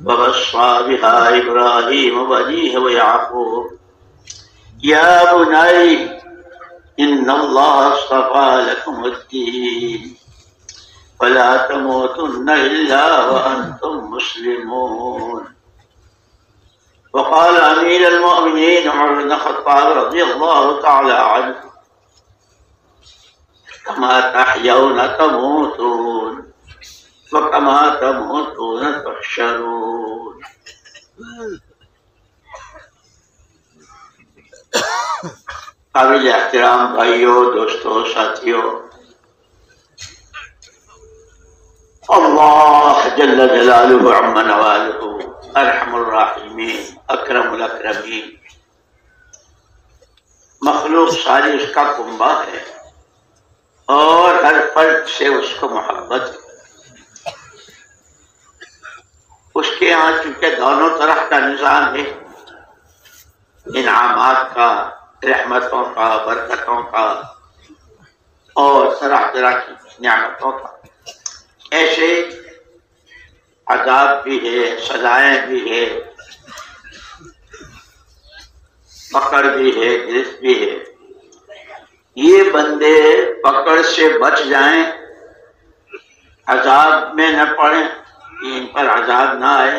ووصى بها إبراهيم بنيه ويعقوب يا بني إن الله اصطفى لكم الدين فلا تموتن إلا وأنتم مسلمون. وقال أمير المؤمنين عمر بن الخطاب رضي الله تعالى عنه كما تحيون تموتون وكما تموتون تحشرون. قابل احترام بھائیوں، دوستوں، ساتھیوں، اللہ جل جلالہ عم نوالہ ارحم الراحمین اکرم الاکرمین، مخلوق ساری اس کا کنبہ ہے اور ہر فرد سے اس کو محبت ہے۔ اس کے یہاں چونکہ دونوں طرح کا نظام ہے، انعامات کا، رحمتوں کا، برکتوں کا اور طرح طرح کی نعمتوں کا، ایسے عذاب بھی ہے، سزائیں بھی ہے، پکڑ بھی ہے، گرفت بھی ہے۔ یہ بندے پکڑ سے بچ جائیں، عذاب میں نہ پڑیں، ان پر عذاب نہ آئے،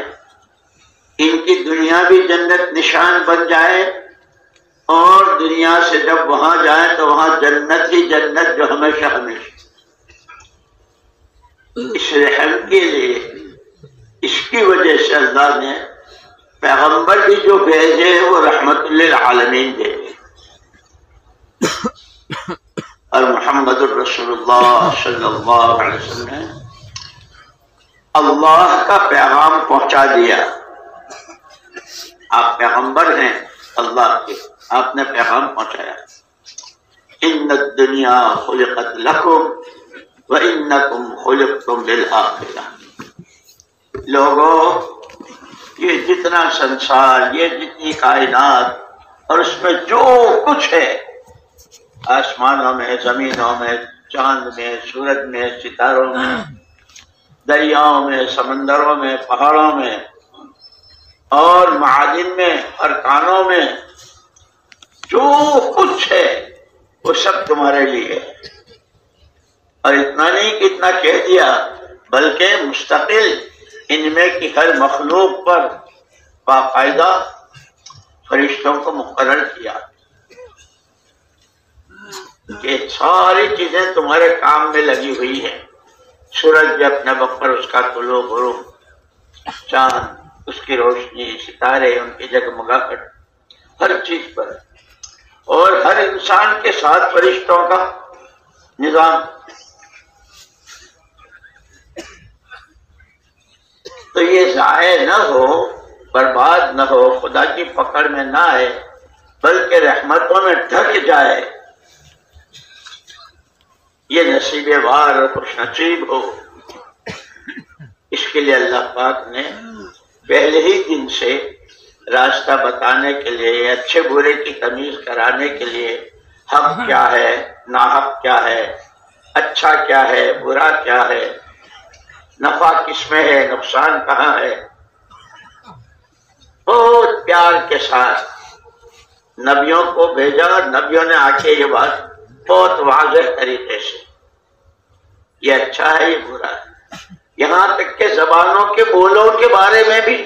ان کی دنیا بھی جنت نشان بن جائے، اور دنیا سے جب وہاں جائیں تو وہاں جنت ہی جنت جو ہمیشہ ہمیشہ۔ اس رحم کے لیے، اس کی وجہ سے اللہ نے پیغمبر بھی جو بھیجے وہ رحمت للعالمین بھیجے، اور محمد الرسول اللہ صلی اللہ علیہ وسلم نے اللہ کا پیغام پہنچا دیا۔ آپ پیغمبر ہیں اللہ کے، آپ نے پیغام پہنچایا۔ ان الدنیا خلقت لکم وانکم خلقتم للآخرہ۔ لوگوں، یہ جتنا سنسار، یہ جتنی کائنات اور اس میں جو کچھ ہے، آسمانوں میں، زمینوں میں، چاند میں، سورج میں، ستاروں میں، دریاؤں میں، سمندروں میں، پہاڑوں میں اور معادن میں اور کانوں میں، جو کچھ ہے وہ سب تمہارے لیے ہے۔ اور اتنا نہیں کہ اتنا کہہ دیا، بلکہ مستقل ان میں کی ہر مخلوق پر باقاعدہ فرشتوں کو مقرر کیا کہ ساری چیزیں تمہارے کام میں لگی ہوئی ہیں۔ سورج بھی اپنے وقت پر اس کا طلوع غروب، چاند اس کی روشنی، ستارے ان کی جگمگاہٹ، ہر چیز پر، اور ہر انسان کے ساتھ فرشتوں کا نظام۔ تو یہ ضائع نہ ہو، برباد نہ ہو، خدا کی پکڑ میں نہ آئے، بلکہ رحمتوں میں ڈھک جائے، یہ نصیب وار اور خوش نصیب ہو۔ اس کے لیے اللہ پاک نے پہلے ہی دن سے راستہ بتانے کے لیے، اچھے برے کی تمیز کرانے کے لیے، حق کیا ہے، ناحق کیا ہے، اچھا کیا ہے، برا کیا ہے، نفع کس میں ہے، نقصان کہاں ہے، بہت پیار کے ساتھ نبیوں کو بھیجا۔ نبیوں نے آ کے یہ بات بہت واضح طریقے سے، یہ اچھا ہے، یہ برا ہے، یہاں تک کہ زبانوں کے بولوں کے بارے میں بھی،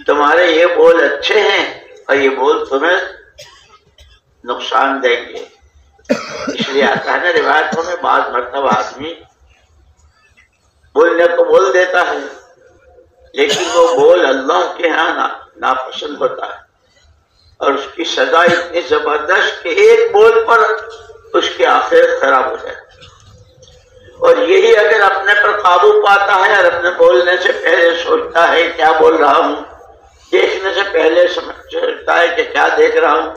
تمہارے یہ بول اچھے ہیں اور یہ بول تمہیں نقصان دیں گے۔ اس لیے آتا ہے نا روایتوں میں، بعض مرتبہ آدمی بولنے کو بول دیتا ہے، لیکن وہ بول اللہ کے ہاں ناپسند ہوتا ہے، اور اس کی سزا اتنی زبردست کہ ایک بول پر اس کی آخرت خراب ہو جائے۔ اور یہی اگر اپنے پر قابو پاتا ہے اور اپنے بولنے سے پہلے سوچتا ہے کیا بول رہا ہوں، دیکھنے سے پہلے سوچتا ہے کہ کیا دیکھ رہا ہوں،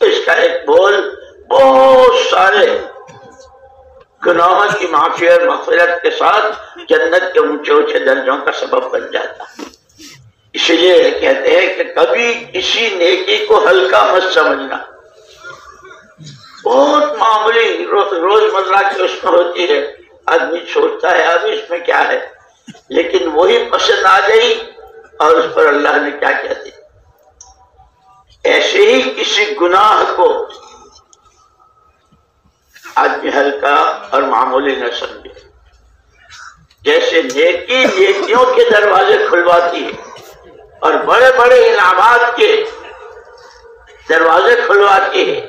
تو اس کا ایک بول بہت سارے گناہوں کی معافی اور مغفرت کے ساتھ جنت کے اونچے اونچے درجوں کا سبب بن جاتا ہے۔ اسی لیے کہتے ہیں کہ کبھی کسی نیکی کو ہلکا مت سمجھنا، بہت معمولی روزمرہ کی اس میں ہوتی ہے، آدمی سوچتا ہے اب اس میں کیا ہے، لیکن وہی پسند آ گئی اور اس پر اللہ نے کیا کہہ دیا. ایسے ہی کسی گناہ کو آدمی ہلکا اور معمولی نہ سمجھے. جیسے نیکی نیکیوں کے دروازے کھلواتی ہے اور بڑے بڑے انعامات کے دروازے کھلواتی ہے.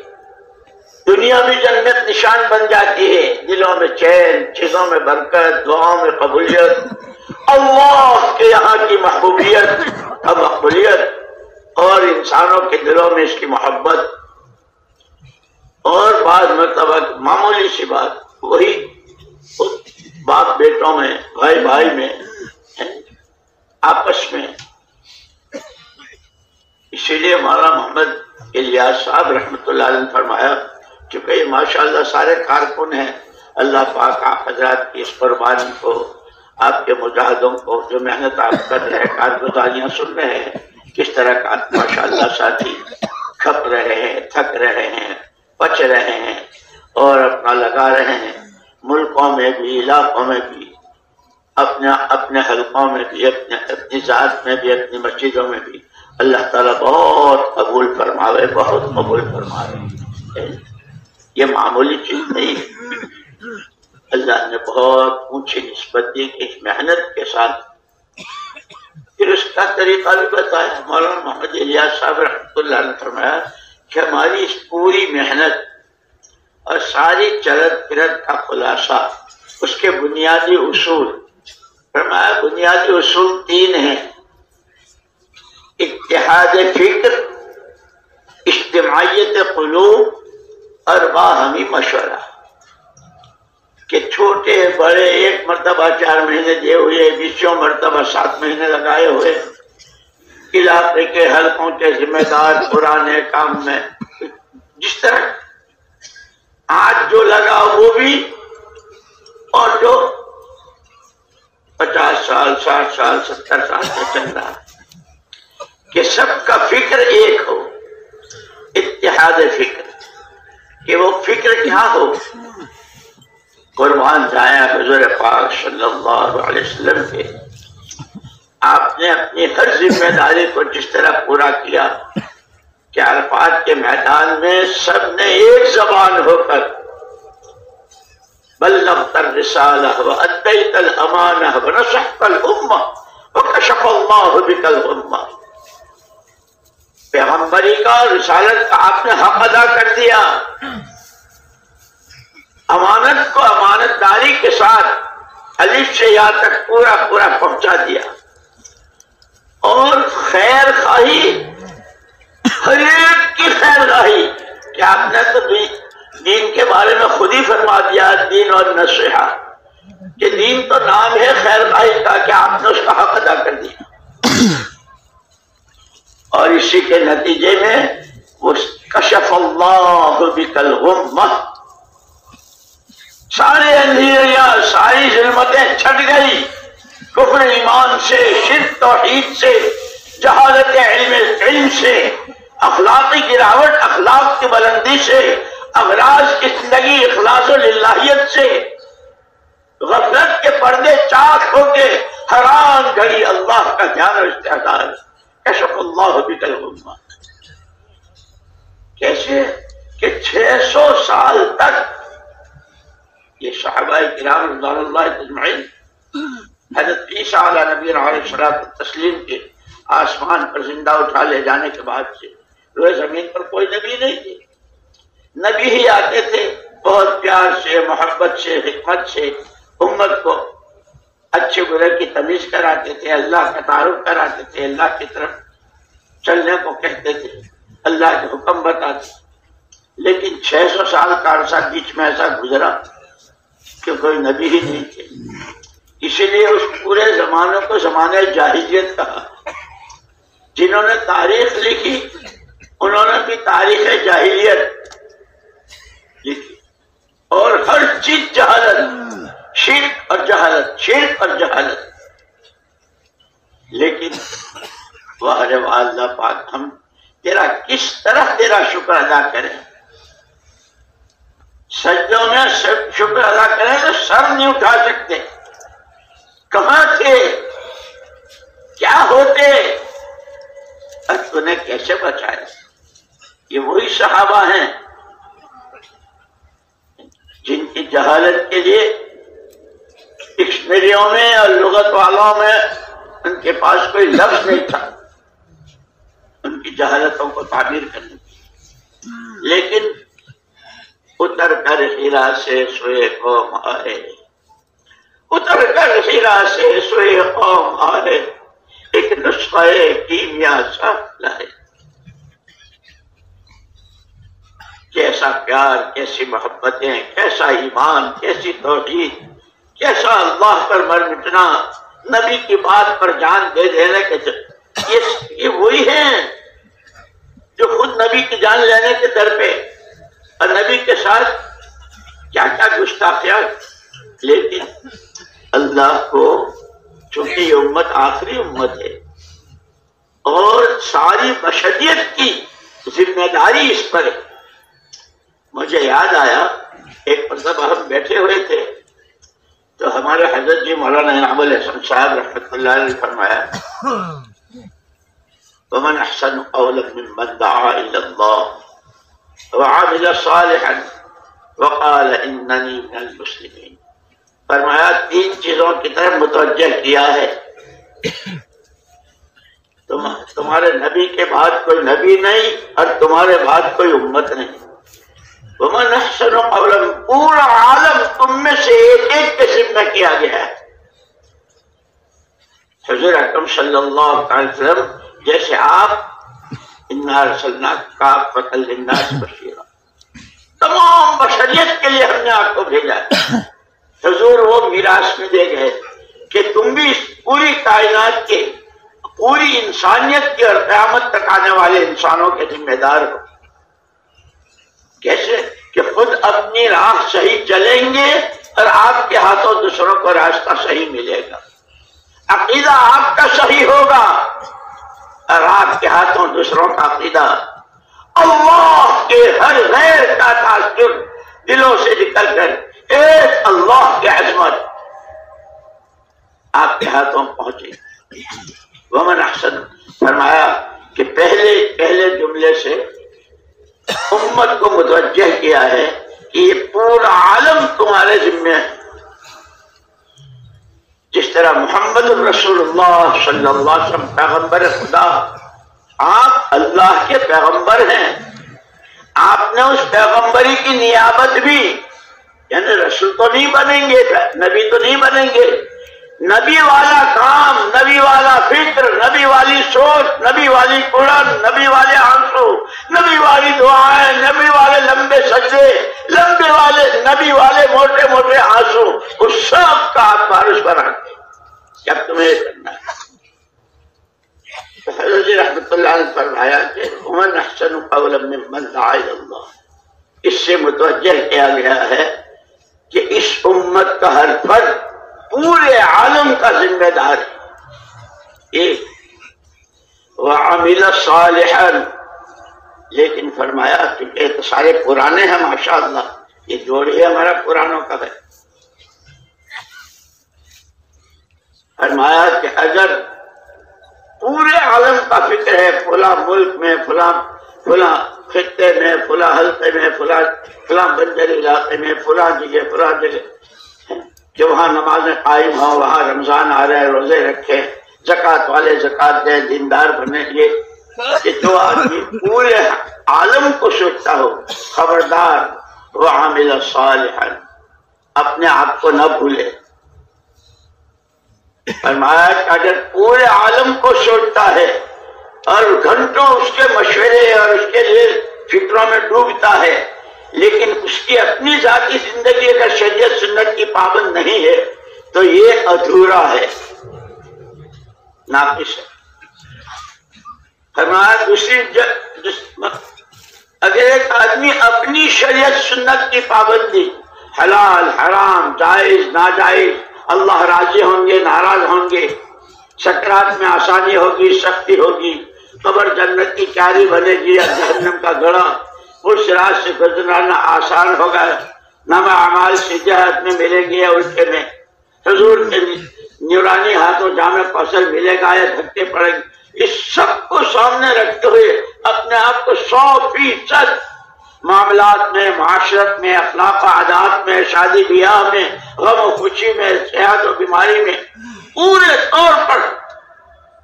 دنیا بھی جنت نشان بن جاتی ہے، دلوں میں چین، چیزوں میں برکت، دعاؤں میں قبولیت، اللہ کے یہاں کی محبوبیت اور مقبولیت، اور انسانوں کے دلوں میں اس کی محبت. اور بعض مرتبہ معمولی سی بات وہی باپ بیٹوں میں، بھائی بھائی میں، آپس میں. اسی لیے مولانا محمد الیاس صاحب رحمۃ اللہ علیہ نے فرمایا، چونکہ یہ ماشاءاللہ سارے کارکن ہیں، اللہ پاک آپ حضرات کی اس قربانی کو، آپ کے مجاہدوں کو، جو محنت آپ کر رہے ہیں، کارگزاریاں سن رہے ہیں، کس طرح کا ماشاءاللہ ساتھی کھپ رہے ہیں، تھک رہے ہیں، بچ رہے ہیں اور اپنا لگا رہے ہیں، ملکوں میں بھی، علاقوں میں بھی، اپنے حلقوں میں بھی، اپنی ذات میں بھی، اپنی مسجدوں میں بھی. اللہ تعالیٰ بہت قبول فرماوے، بہت قبول فرماوے. یہ معمولی چیز نہیں ہے. اللہ نے بہت اونچی نسبت دی کہ اس محنت کے ساتھ. پھر اس کا طریقہ بھی بتایا. مولانا محمد الیاس صاحب رحمۃ اللہ نے فرمایا کہ ہماری اس پوری محنت اور ساری چلت پھرت کا خلاصہ، اس کے بنیادی اصول، فرمایا بنیادی اصول 3 ہیں: اتحاد فکر، اجتماعیت قلوب اور باہمی مشورہ. کہ چھوٹے بڑے ایک مرتبہ 4 مہینے دیے ہوئے، 20 مرتبہ 7 مہینے لگائے ہوئے، علاقے کے حلقوں کے ذمہ دار پرانے کام میں، جس طرح آج جو لگا وہ بھی، اور جو 50 سال 60 سال 70 سال سے چل رہا، کہ سب کا فکر ایک ہو. اتحاد فکر، کہ وہ فکر کیا ہو. قربان جائیں حضور پاک صلی اللہ علیہ وسلم کے، آپ نے اپنی ہر ذمہ داری کو جس طرح پورا کیا کہ عرفات کے میدان میں سب نے ایک زبان ہو کر بلغت الرسالہ وادیت الامانہ ونصحت الامہ وکشف اللہ بک الغمہ. پیغمبری کا، رسالت کا آپ نے حق ادا کر دیا، امانت کو امانت داری کے ساتھ الف سے یا تک پورا پورا پہنچا دیا، اور خیر خواہی، ہر ایک کی خیر خواہی، کہ آپ نے تو دین کے بارے میں خود ہی فرما دیا، دین اور نصیحت، کہ دین تو نام ہے خیر خواہی کا، کہ آپ نے اس کا حق ادا کر دیا. اور اسی کے نتیجے میں وہ کشف اللہ بک الغمہ، سارے اندھیریاں، ساری ظلمتیں چھٹ گئی. کفر ایمان سے، شرک توحید سے، جہالت علم سے، اخلاقی گراوٹ، اخلاق کی بلندی سے، اغراض کی زندگی، اخلاص و للہیت سے، غفلت کے پردے چاک ہو کے حیران گھڑی اللہ کا دھیان اور استحضار. کشف اللہ بک الغمہ. کیسے کہ 600 سال تک یہ صحابہ کرام رضوان اللہ اجمعین حضرت عیسیٰ علیہ نبی علیہ الصلوۃ والتسلیم کے آسمان پر زندہ اٹھا لے جانے کے بعد سے روئے زمین پر کوئی نبی نہیں تھے. نبی ہی آتے تھے، بہت پیار سے، محبت سے، حکمت سے امت کو اچھے برے کی تمیز کراتے تھے، اللہ کا تعارف کراتے تھے، اللہ کی طرف چلنے کو کہتے تھے، اللہ کے حکم بتاتے. لیکن 600 سال کا عرصہ بیچ میں ایسا گزرا کہ کوئی نبی ہی نہیں تھے. اسی لیے اس پورے زمانے کو زمانہ جاہلیت کہا. جنہوں نے تاریخ لکھی انہوں نے بھی تاریخ جاہلیت لکھی، اور ہر چیز جہالت، شرک اور جہالت، شرک اور جہالت. لیکن واہ اللہ پاک، ہم تیرا کس طرح تیرا شکر ادا کریں. سجدوں میں شکر ادا کریں تو سر نہیں اٹھا سکتے، کہاں تھے؟ کیا ہوتے؟ اور تُونے کیسے بچایا؟ یہ وہی صحابہ ہیں جن کی جہالت کے لیے ڈکشنریوں میں اور لغت والوں میں ان کے پاس کوئی لفظ نہیں تھا ان کی جہالتوں کو تعبیر کرنے کی، لیکن اتر کر ہیرا سے سوئے قوم آئے، اتر کر ہیرا سے سوئے قوم آئے، ایک نسخہ کیمیا سا لائے۔ کیسا پیار، کیسی محبتیں، کیسا ایمان، کیسی توحید، کیسا اللہ پر مر مٹنا، نبی کی بات پر جان دے دینے کے، یہ وہی ہیں جو خود نبی کی جان لینے کے در پہ اور نبی کے ساتھ کیا کیا گستاخیات۔ لیکن اللہ کو چونکہ یہ امت آخری امت ہے اور ساری بشریت کی ذمہ داری اس پر ہے۔ مجھے یاد آیا ایک مرتبہ ہم بیٹھے ہوئے تھے تو ہمارے حضرت جی مولانا انعام الحسن صاحب رحمۃ اللہ علیہ نے فرمایا ومن احسن قولا ممن دعا الى الله وعمل صالحا وقال انني من المسلمين۔ فرمایا تین چیزوں کی طرف متوجہ کیا ہے، تمہارے نبی کے بعد کوئی نبی نہیں اور تمہارے بعد کوئی امت نہیں۔ ومن احسن قولا، پورا عالم تم میں سے ایک ایک کے ذمہ کیا گیا ہے۔ حضور اکرم صلی اللہ علیہ وسلم جیسے آپ انا ارسلناک کافۃ للناس بشیرا، تمام بشریت کے لیے ہم نے آپ کو بھیجا ہے۔ حضور وہ میراث میں دے گئے کہ تم بھی اس پوری کائنات کے، پوری انسانیت کی اور قیامت تک آنے والے انسانوں کے ذمہ دار ہو۔ کیسے؟ کہ خود اپنی راہ صحیح چلیں گے اور آپ کے ہاتھوں دوسروں کو راستہ صحیح ملے گا، عقیدہ آپ کا صحیح ہوگا اور آپ کے ہاتھوں دوسروں کا عقیدہ، اللہ کے ہر غیر کا تاثر دلوں سے نکل کر ایک اللہ کی عظمت آپ کے ہاتھوں پہنچے۔ ومن احسن، فرمایا کہ پہلے جملے سے امت کو متوجہ کیا ہے کہ یہ پورا عالم تمہارے ذمہ ہے۔ جس طرح محمد الرسول اللہ صلی اللہ علیہ وسلم پیغمبر خدا، آپ اللہ کے پیغمبر ہیں، آپ نے اس پیغمبری کی نیابت بھی، یعنی رسول تو نہیں بنیں گے، نبی تو نہیں بنیں گے، نبی والا کام، نبی والا فکر، نبی والی سوچ، نبی والی قرآن، نبی والے آنسو، نبی والی دعائیں، نبی والے لمبے سجدے، نبی والے موٹے موٹے آنسو، اس سب کا آپ بارش بنا کے کیا تمہیں کرنا ہے۔ حضرت جی رحمۃ اللہ نے فرمایا کہ ومن احسن قولا ممن دعا الی اللہ، اس سے متوجہ کیا گیا ہے کہ اس امت کا ہر فرد پورے عالم کا ذمہ دار ہے۔ ایک وعمل صالحا، لیکن فرمایا کیونکہ یہ تو سارے پرانے ہیں ماشاءاللہ، یہ جوڑ ہی ہمارا پرانوں کا ہے۔ فرمایا کہ اگر پورے عالم کا فکر ہے، فلاں ملک میں، فلاں خطے میں، فلاں حلقے میں، فلاں بنجر علاقے میں، فلاں جگہ کہ وہاں نمازیں قائم ہوں، وہاں رمضان آ رہے، روزے رکھے، زکوٰۃ والے زکوٰۃ دیں، دیندار بنے، یہ جو آدمی پورے عالم کو سوچتا ہو، خبردار وعمل صالحا، اپنے آپ کو نہ بھولے۔ فرمایا کہ اگر پورے عالم کو سوچتا ہے اور گھنٹوں اس کے مشورے اور اس کے لیے فکروں میں ڈوبتا ہے، لیکن اس کی اپنی ذاتی زندگی اگر شریعت سنت کی پابند نہیں ہے تو یہ ادھورا ہے، ناقص ہے۔ فرمایا دوسری اگر ایک آدمی اپنی شریعت سنت کی پابندی، حلال حرام، جائز ناجائز، اللہ راضی ہوں گے ناراض ہوں گے، سکرات میں آسانی ہوگی سختی ہوگی، قبر جنت کی کیاری بنے گی یا جہنم کا گڑھا، اس راز سے گزرنا آسان ہوگا، نام اعمال سے جہت میں ملیں گے یا الٹے میں، حضور کے نورانی ہاتھوں جامع فصل ملے گا یا دھکے پڑیں گے، اس سب کو سامنے رکھتے ہوئے اپنے آپ کو 100% معاملات میں، معاشرت میں، اخلاق و عادات میں، شادی بیاہ میں، غم و خوشی میں، صحت و بیماری میں، پورے طور پر.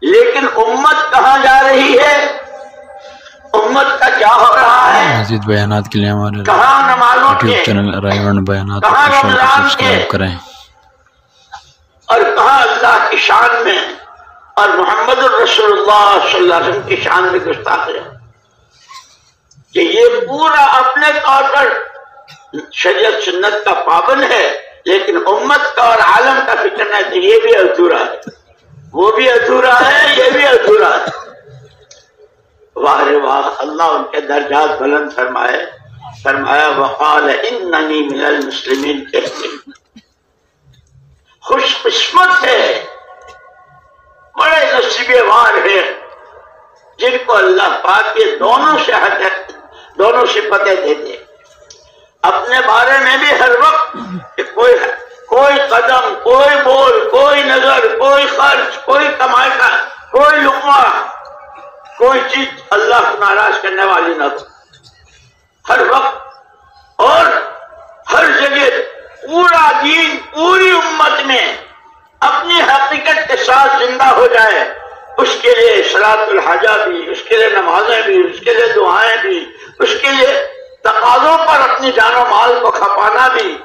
لیکن امت کہاں جا رہی ہے؟ امت کا کیا ہو رہا ہے؟ مزید بیانات کے لیے ہمارے کہاں نمازوں یوٹیوب کے، چینل رائیون بیانات کہاں آفیشیل کو رمضان سبسکرائب کے، کریں. اور کہاں اللہ کی شان میں اور محمد الرسول اللہ صلی اللہ علیہ وسلم کی شان میں گستاخی ہے کہ یہ پورا اپنے طور پر شریعت سنت کا پابند ہے، لیکن امت کا اور عالم کا فکر ہے کہ یہ بھی ادھورا ہے، وہ بھی ادھورا ہے، یہ بھی ادھورا ہے. واہ رے واہ، اللہ ان کے درجات بلند فرمائے. فرمایا وقال اننی من المسلمین، کہتے خوش قسمت ہے، بڑے نصیبے وار ہے جن کو اللہ پاک یہ دونوں صفتیں دیتے. اپنے بارے میں بھی ہر وقت کہ کوئی قدم، کوئی بول، کوئی نظر، کوئی خرچ، کوئی کمائی کا کوئی لقمہ، کوئی چیز اللہ کو ناراض کرنے والی نہ ہو. ہر وقت اور ہر جگہ پورا دین پوری امت میں اپنی حقیقت کے ساتھ زندہ ہو جائے، اس کے لیے صلاۃ الحاجہ بھی، اس کے لیے نمازیں بھی، اس کے لیے دعائیں بھی، اس کے لیے تقاضوں پر اپنی جان و مال کو کھپانا بھی،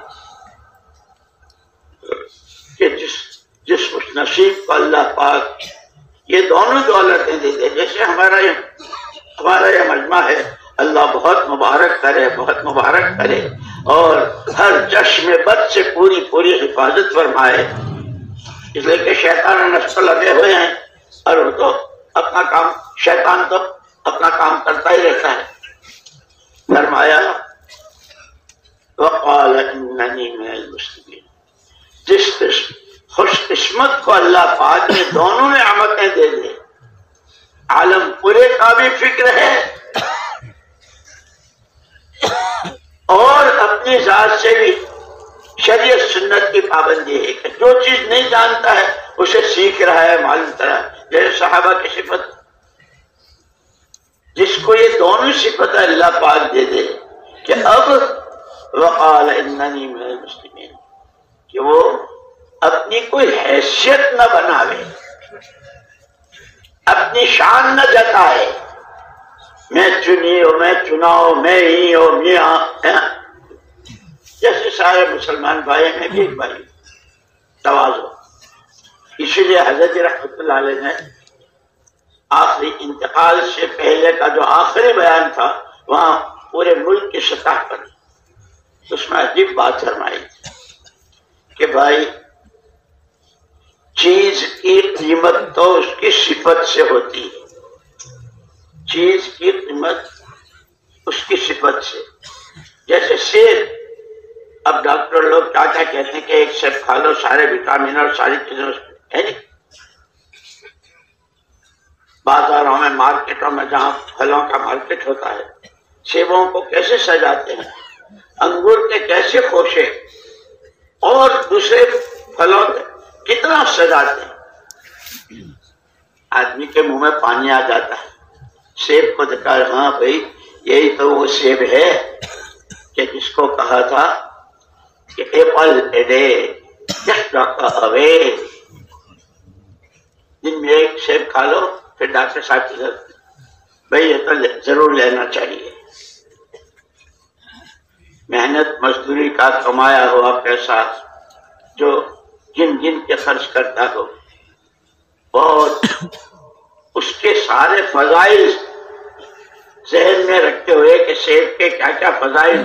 کہ جس خوش نصیب کو اللہ پاک یہ دونوں دولتیں دے دے. جیسے ہمارا یہ مجمع ہے، اللہ بہت مبارک کرے، بہت مبارک کرے، اور ہر چشم بد سے پوری حفاظت فرمائے. اس لیے کہ شیطان و نفس لگے ہوئے ہیں، اور وہ تو اپنا کام، شیطان تو اپنا کام کرتا ہی رہتا ہے. فرمایا وقال اننی من المسلمین، جس خوش قسمت کو اللہ پاک نے دونوں نعمتیں دے دے، عالم پورے کا بھی فکر ہے اور اپنی ذات سے بھی شریعت سنت کی پابندی ہے کہ جو چیز نہیں جانتا ہے اسے سیکھ رہا ہے، معلوم کرا. جیسے صحابہ کی صفت، جس کو یہ دونوں صفت اللہ پاک دے دے کہ اب وقال اننی من المسلمین، کہ وہ اپنی کوئی حیثیت نہ بناوے، اپنی شان نہ جتائے، میں چنی ہو، میں چنا ہو، میں ہی ہو، میاں. جیسے سارے مسلمان بھائی میں بھی ایک بھائی تواضع. اسی لیے حضرت رحمت اللہ علیہ نے آخری انتقال سے پہلے کا جو آخری بیان تھا وہاں پورے ملک کی سطح پر اس میں عجیب بات فرمائی کہ بھائی چیز کی قیمت تو اس کی صفت سے ہوتی ہے، چیز کی قیمت اس کی صفت سے. جیسے سیب، اب ڈاکٹر لوگ کیا کہتے ہیں کہ ایک سیب کھا لو سارے وٹامن اور ساری چیزیں اس میں ہے نہیں. بازاروں میں، مارکیٹوں میں جہاں پھلوں کا مارکیٹ ہوتا ہے، سیبوں کو کیسے سجاتے ہیں، انگور کے کیسے خوشے اور دوسرے پھلوں کے کتنا سجاتے ہیں. آدمی کے منہ میں پانی آ جاتا ہے. سیب کو دیکھا، ہاں بھائی یہی تو وہ سیب ہے کہ جس کو کہا تھا کہ ایپل اے ڈے جسٹ اوے، دن میں ایک سیب کھا لو. پھر ڈاکٹر صاحب کی بھائی یہ تو ضرور لینا چاہیے. محنت مزدوری کا کمایا ہوا پیسہ جو جن کے خرچ کرتا ہو، بہت اس کے سارے فضائل ذہن میں رکھتے ہوئے کہ سیب کے کیا کیا فضائل،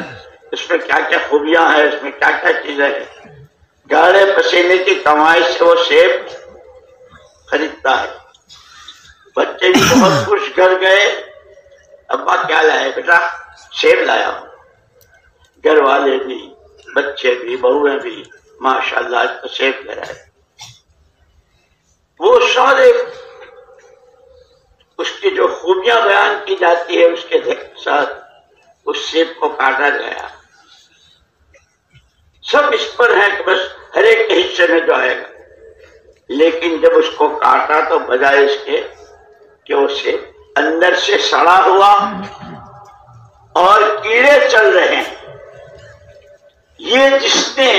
اس میں کیا کیا خوبیاں ہیں، اس میں کیا کیا چیزیں ہیں، گاڑے پسینے کی کمائی سے وہ سیب خریدتا ہے. بچے بھی بہت خوش گھر گئے، ابا کیا لائے؟ بیٹا سیب لایا ہوں. گھر والے بھی، بچے بھی، بہویں بھی ماشاءاللہ آج تو سیب لے رہے. وہ سارے اس کی جو خوبیاں بیان کی جاتی ہے اس کے ساتھ اس سیب کو کاٹا گیا. سب اس پر ہے کہ بس ہر ایک کے حصے میں جو آئے گا. لیکن جب اس کو کاٹا تو بجائے اس کے کہ اسے اندر سے سڑا ہوا اور کیڑے چل رہے ہیں. یہ جس نے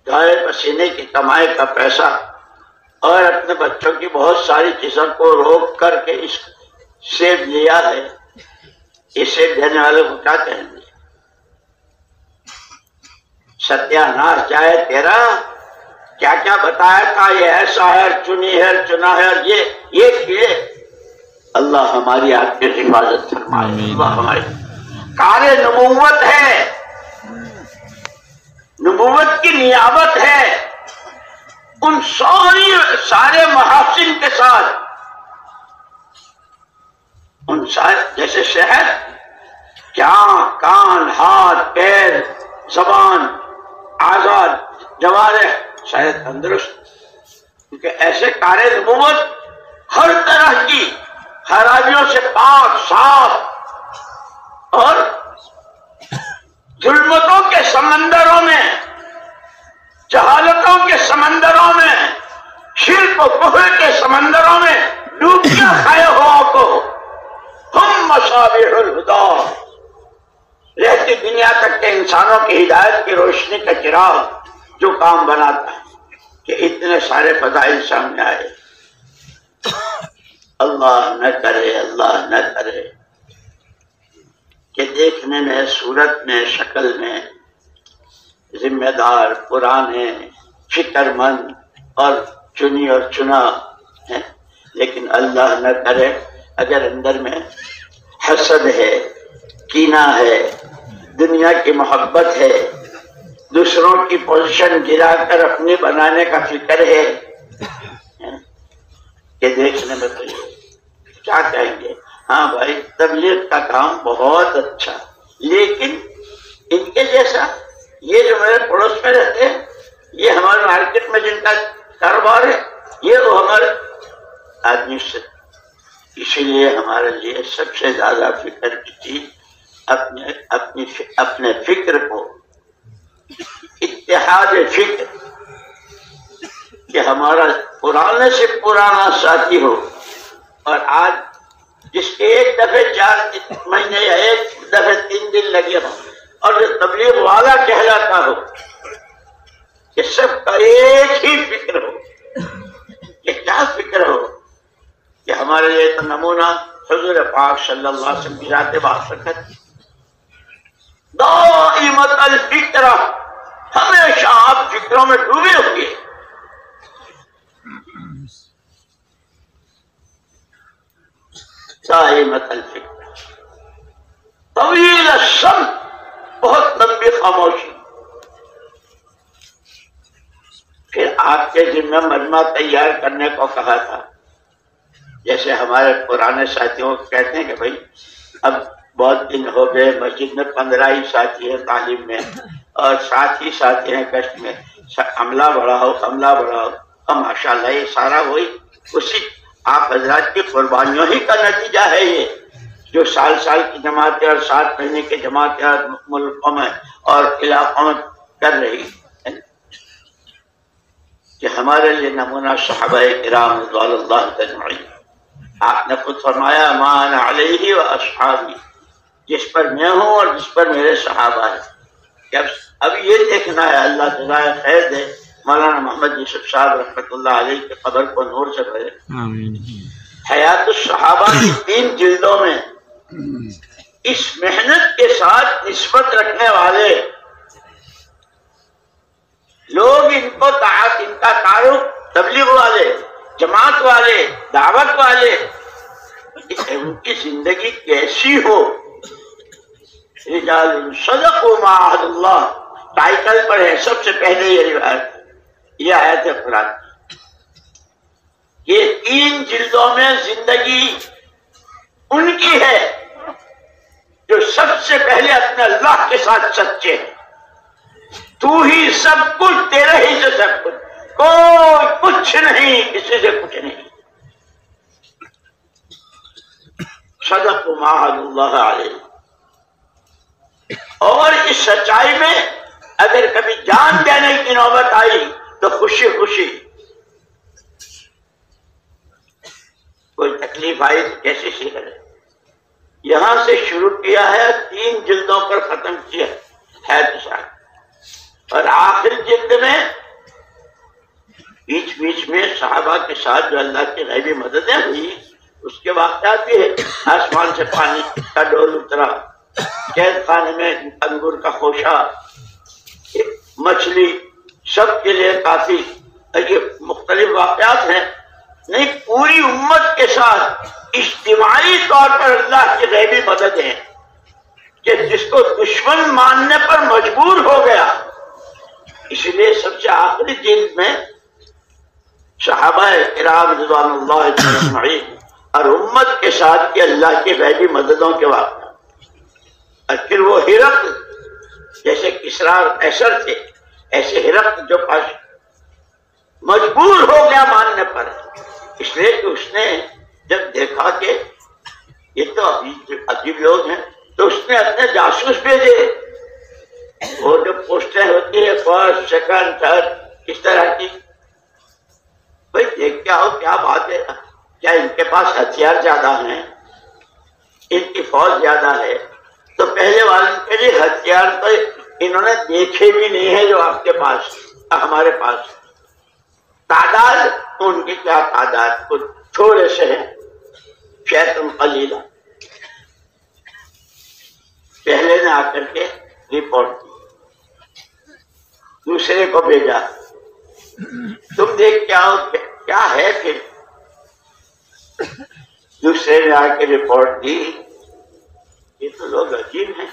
گائے پسینے کی کمائی کا پیسہ اور اپنے بچوں کی بہت ساری چیزوں کو روک کر کے اس سیب لیا ہے، اسے دینے والے کو کیا کہیں گے؟ ستیہ ناش جائے تیرا، کیا کیا بتایا تھا، یہ ایسا ہے، چنی ہے، چنا ہے، یہ کیڑے. اللہ ہماری آپ کی حفاظت فرمائے. اللہ ہماری کار نبوت ہے، نبوت کی نیابت ہے، ان سارے محاسن کے ساتھ، ان سارے جیسے شہد، کیا کان، ہاتھ، پیر، زبان، آزاد، جوارح سارے تندرست، کیونکہ ایسے کار نبوت ہر طرح کی خرابیوں سے پاک صاف، اور ظلمتوں کے سمندروں میں، جہالتوں کے سمندروں میں، شرک و کفر کے سمندروں میں ڈوبیاں کھائے ہوا کو ہم مصابیح الہدا، رہتی دنیا تک کے انسانوں کی ہدایت کی روشنی کا چراغ جو کام بناتا ہے کہ اتنے سارے فضائل سامنے آئے. اللہ نہ کرے، اللہ نہ کرے کہ دیکھنے میں، صورت میں، شکل میں ذمہ دار، پرانے، فکر مند اور چنی اور چنا ہے، لیکن اللہ نہ کرے اگر اندر میں حسد ہے، کینہ ہے، دنیا کی محبت ہے، دوسروں کی پوزیشن گرا کر اپنی بنانے کا فکر ہے کہ دیکھنے میں تو کیا کہیں گے؟ ہاں بھائی تبلیغ کا کام بہت اچھا، لیکن ان کے جیسا یہ جو میرے پڑوس میں رہتے ہیں، یہ ہمارے مارکیٹ میں جن کا کاروبار ہے، یہ وہ ہمارے آدمی سے. اسی لیے ہمارے لیے سب سے زیادہ فکر کی چیز اپنے فکر کو اتحاد فکر، کہ ہمارا پرانے سے پرانا ساتھی ہو، اور آج جس کے ایک دفعے 4 مہینے یا ایک دفعے 3 دن لگے ہوں، اور جو تبلیغ والا کہلاتا ہو، کہ سب کا ایک ہی فکر ہو. کہ کیا فکر ہو کہ ہمارے لیے تو نمونہ حضور پاک صلی اللہ علیہ وسلم کی ذات باشکت، دائمت الفکر، ہمیشہ آپ فکروں میں ڈوبے ہوئے. دائمت الفکر، طویل الصمت، بہت لمبی خاموشی. پھر آپ کے ذمہ مجمع تیار کرنے کو کہا تھا. جیسے ہمارے پرانے ساتھیوں کو کہتے ہیں کہ بھائی اب بہت دن ہو گئے، مسجد میں 15 ہی ساتھی ہیں تعلیم میں، اور 7 ہی ساتھی ہیں کشت میں، عملہ بڑھاؤ، عملہ بڑھاؤ. اور ماشاءاللہ یہ سارا وہی اسی آپ حضرات کی قربانیوں ہی کا نتیجہ ہے، یہ جو سال کی جماعتیں اور 7 مہینے کی جماعتیں اور ملکوں میں اور علاقوں میں کر رہی ہے، کہ ہمارے لیے نمونہ صحابہ کرام رضوان اللہ اجمعین. آپ نے خود فرمایا ما انا علیہ و اصحابی، جس پر میں ہوں اور جس پر میرے صحابہ ہیں. کہ اب یہ دیکھنا ہے، اللہ جزائے خیر دے مولانا محمد یوسف صاحب رحمۃ اللہ علیہ کے قبر کو نور سے بھرے. حیات الصحابہ کی 3 جلدوں میں اس محنت کے ساتھ نسبت رکھنے والے لوگ، ان کا تعارف تبلیغ والے، جماعت والے، دعوت والے، ان کی زندگی کیسی ہو. رجال صدقوا ما عهد اللہ ٹائٹل پر ہے سب سے پہلے یہ روایت، یہ آیت ہے قرآن کی. یہ 3 جلدوں میں زندگی ان کی ہے جو سب سے پہلے اپنے اللہ کے ساتھ سچے ہیں. تو ہی سب کچھ، تیرے ہی سے سب کچھ، کوئی کچھ نہیں، کسی سے کچھ نہیں. صدق ما عهد اللہ علیہ. اور اس سچائی میں اگر کبھی جان دینے کی نوبت آئی تو خوشی خوشی تکلیف آئی تو کیسے سیکھ رہے؟ یہاں سے شروع کیا ہے، 3 جلدوں پر ختم کیا ہے اور آخر جلد میں بیچ بیچ میں صحابہ کے ساتھ جو اللہ کی غیبی مددیں ہوئی اس کے واقعات بھی ہے۔ آسمان سے پانی کا ڈول اترا، قید خانے میں انگور کا خوشہ، مچھلی، سب کے لیے کافی، یہ مختلف واقعات ہیں۔ نہیں، پوری امت کے ساتھ اجتماعی طور پر اللہ کی غیبی مدد ہے کہ جس کو دشمن ماننے پر مجبور ہو گیا۔ اس لیے سب سے آخری جلد میں صحابہ کرام رضوان اللہ اجمعین اور امت کے ساتھ کی اللہ کی غیبی مددوں کے واقعات، اور پھر وہ ہرقل، جیسے کسریٰ اور قیصر تھے، ایسے ہرقل جو پاس مجبور ہو گیا ماننے پر، اس لیے کہ اس نے جب دیکھا کہ یہ تو عجیب لوگ ہیں تو اس نے اپنے جاسوس بھیجے، وہ جو پوسٹیں ہوتی ہے فرسٹ سیکنڈ تھرڈ اس طرح کی، بھائی دیکھ کیا ہو کیا بات ہے، کیا ان کے پاس ہتھیار زیادہ ہیں، ان کی فوج زیادہ ہے؟ تو پہلے والے کے لیے ہتھیار تو انہوں نے دیکھے بھی نہیں ہے جو آپ کے پاس ہمارے پاس، تعداد ان کی کیا تعداد، کچھ تھوڑے سے ہیں، شیطن قلیلہ۔ پہلے نے آ کر کے رپورٹ کی، دوسرے کو بھیجا، تم دیکھ کیا ہے، پھر دوسرے نے آ کے رپورٹ دی، یہ تو لوگ عجیب ہیں،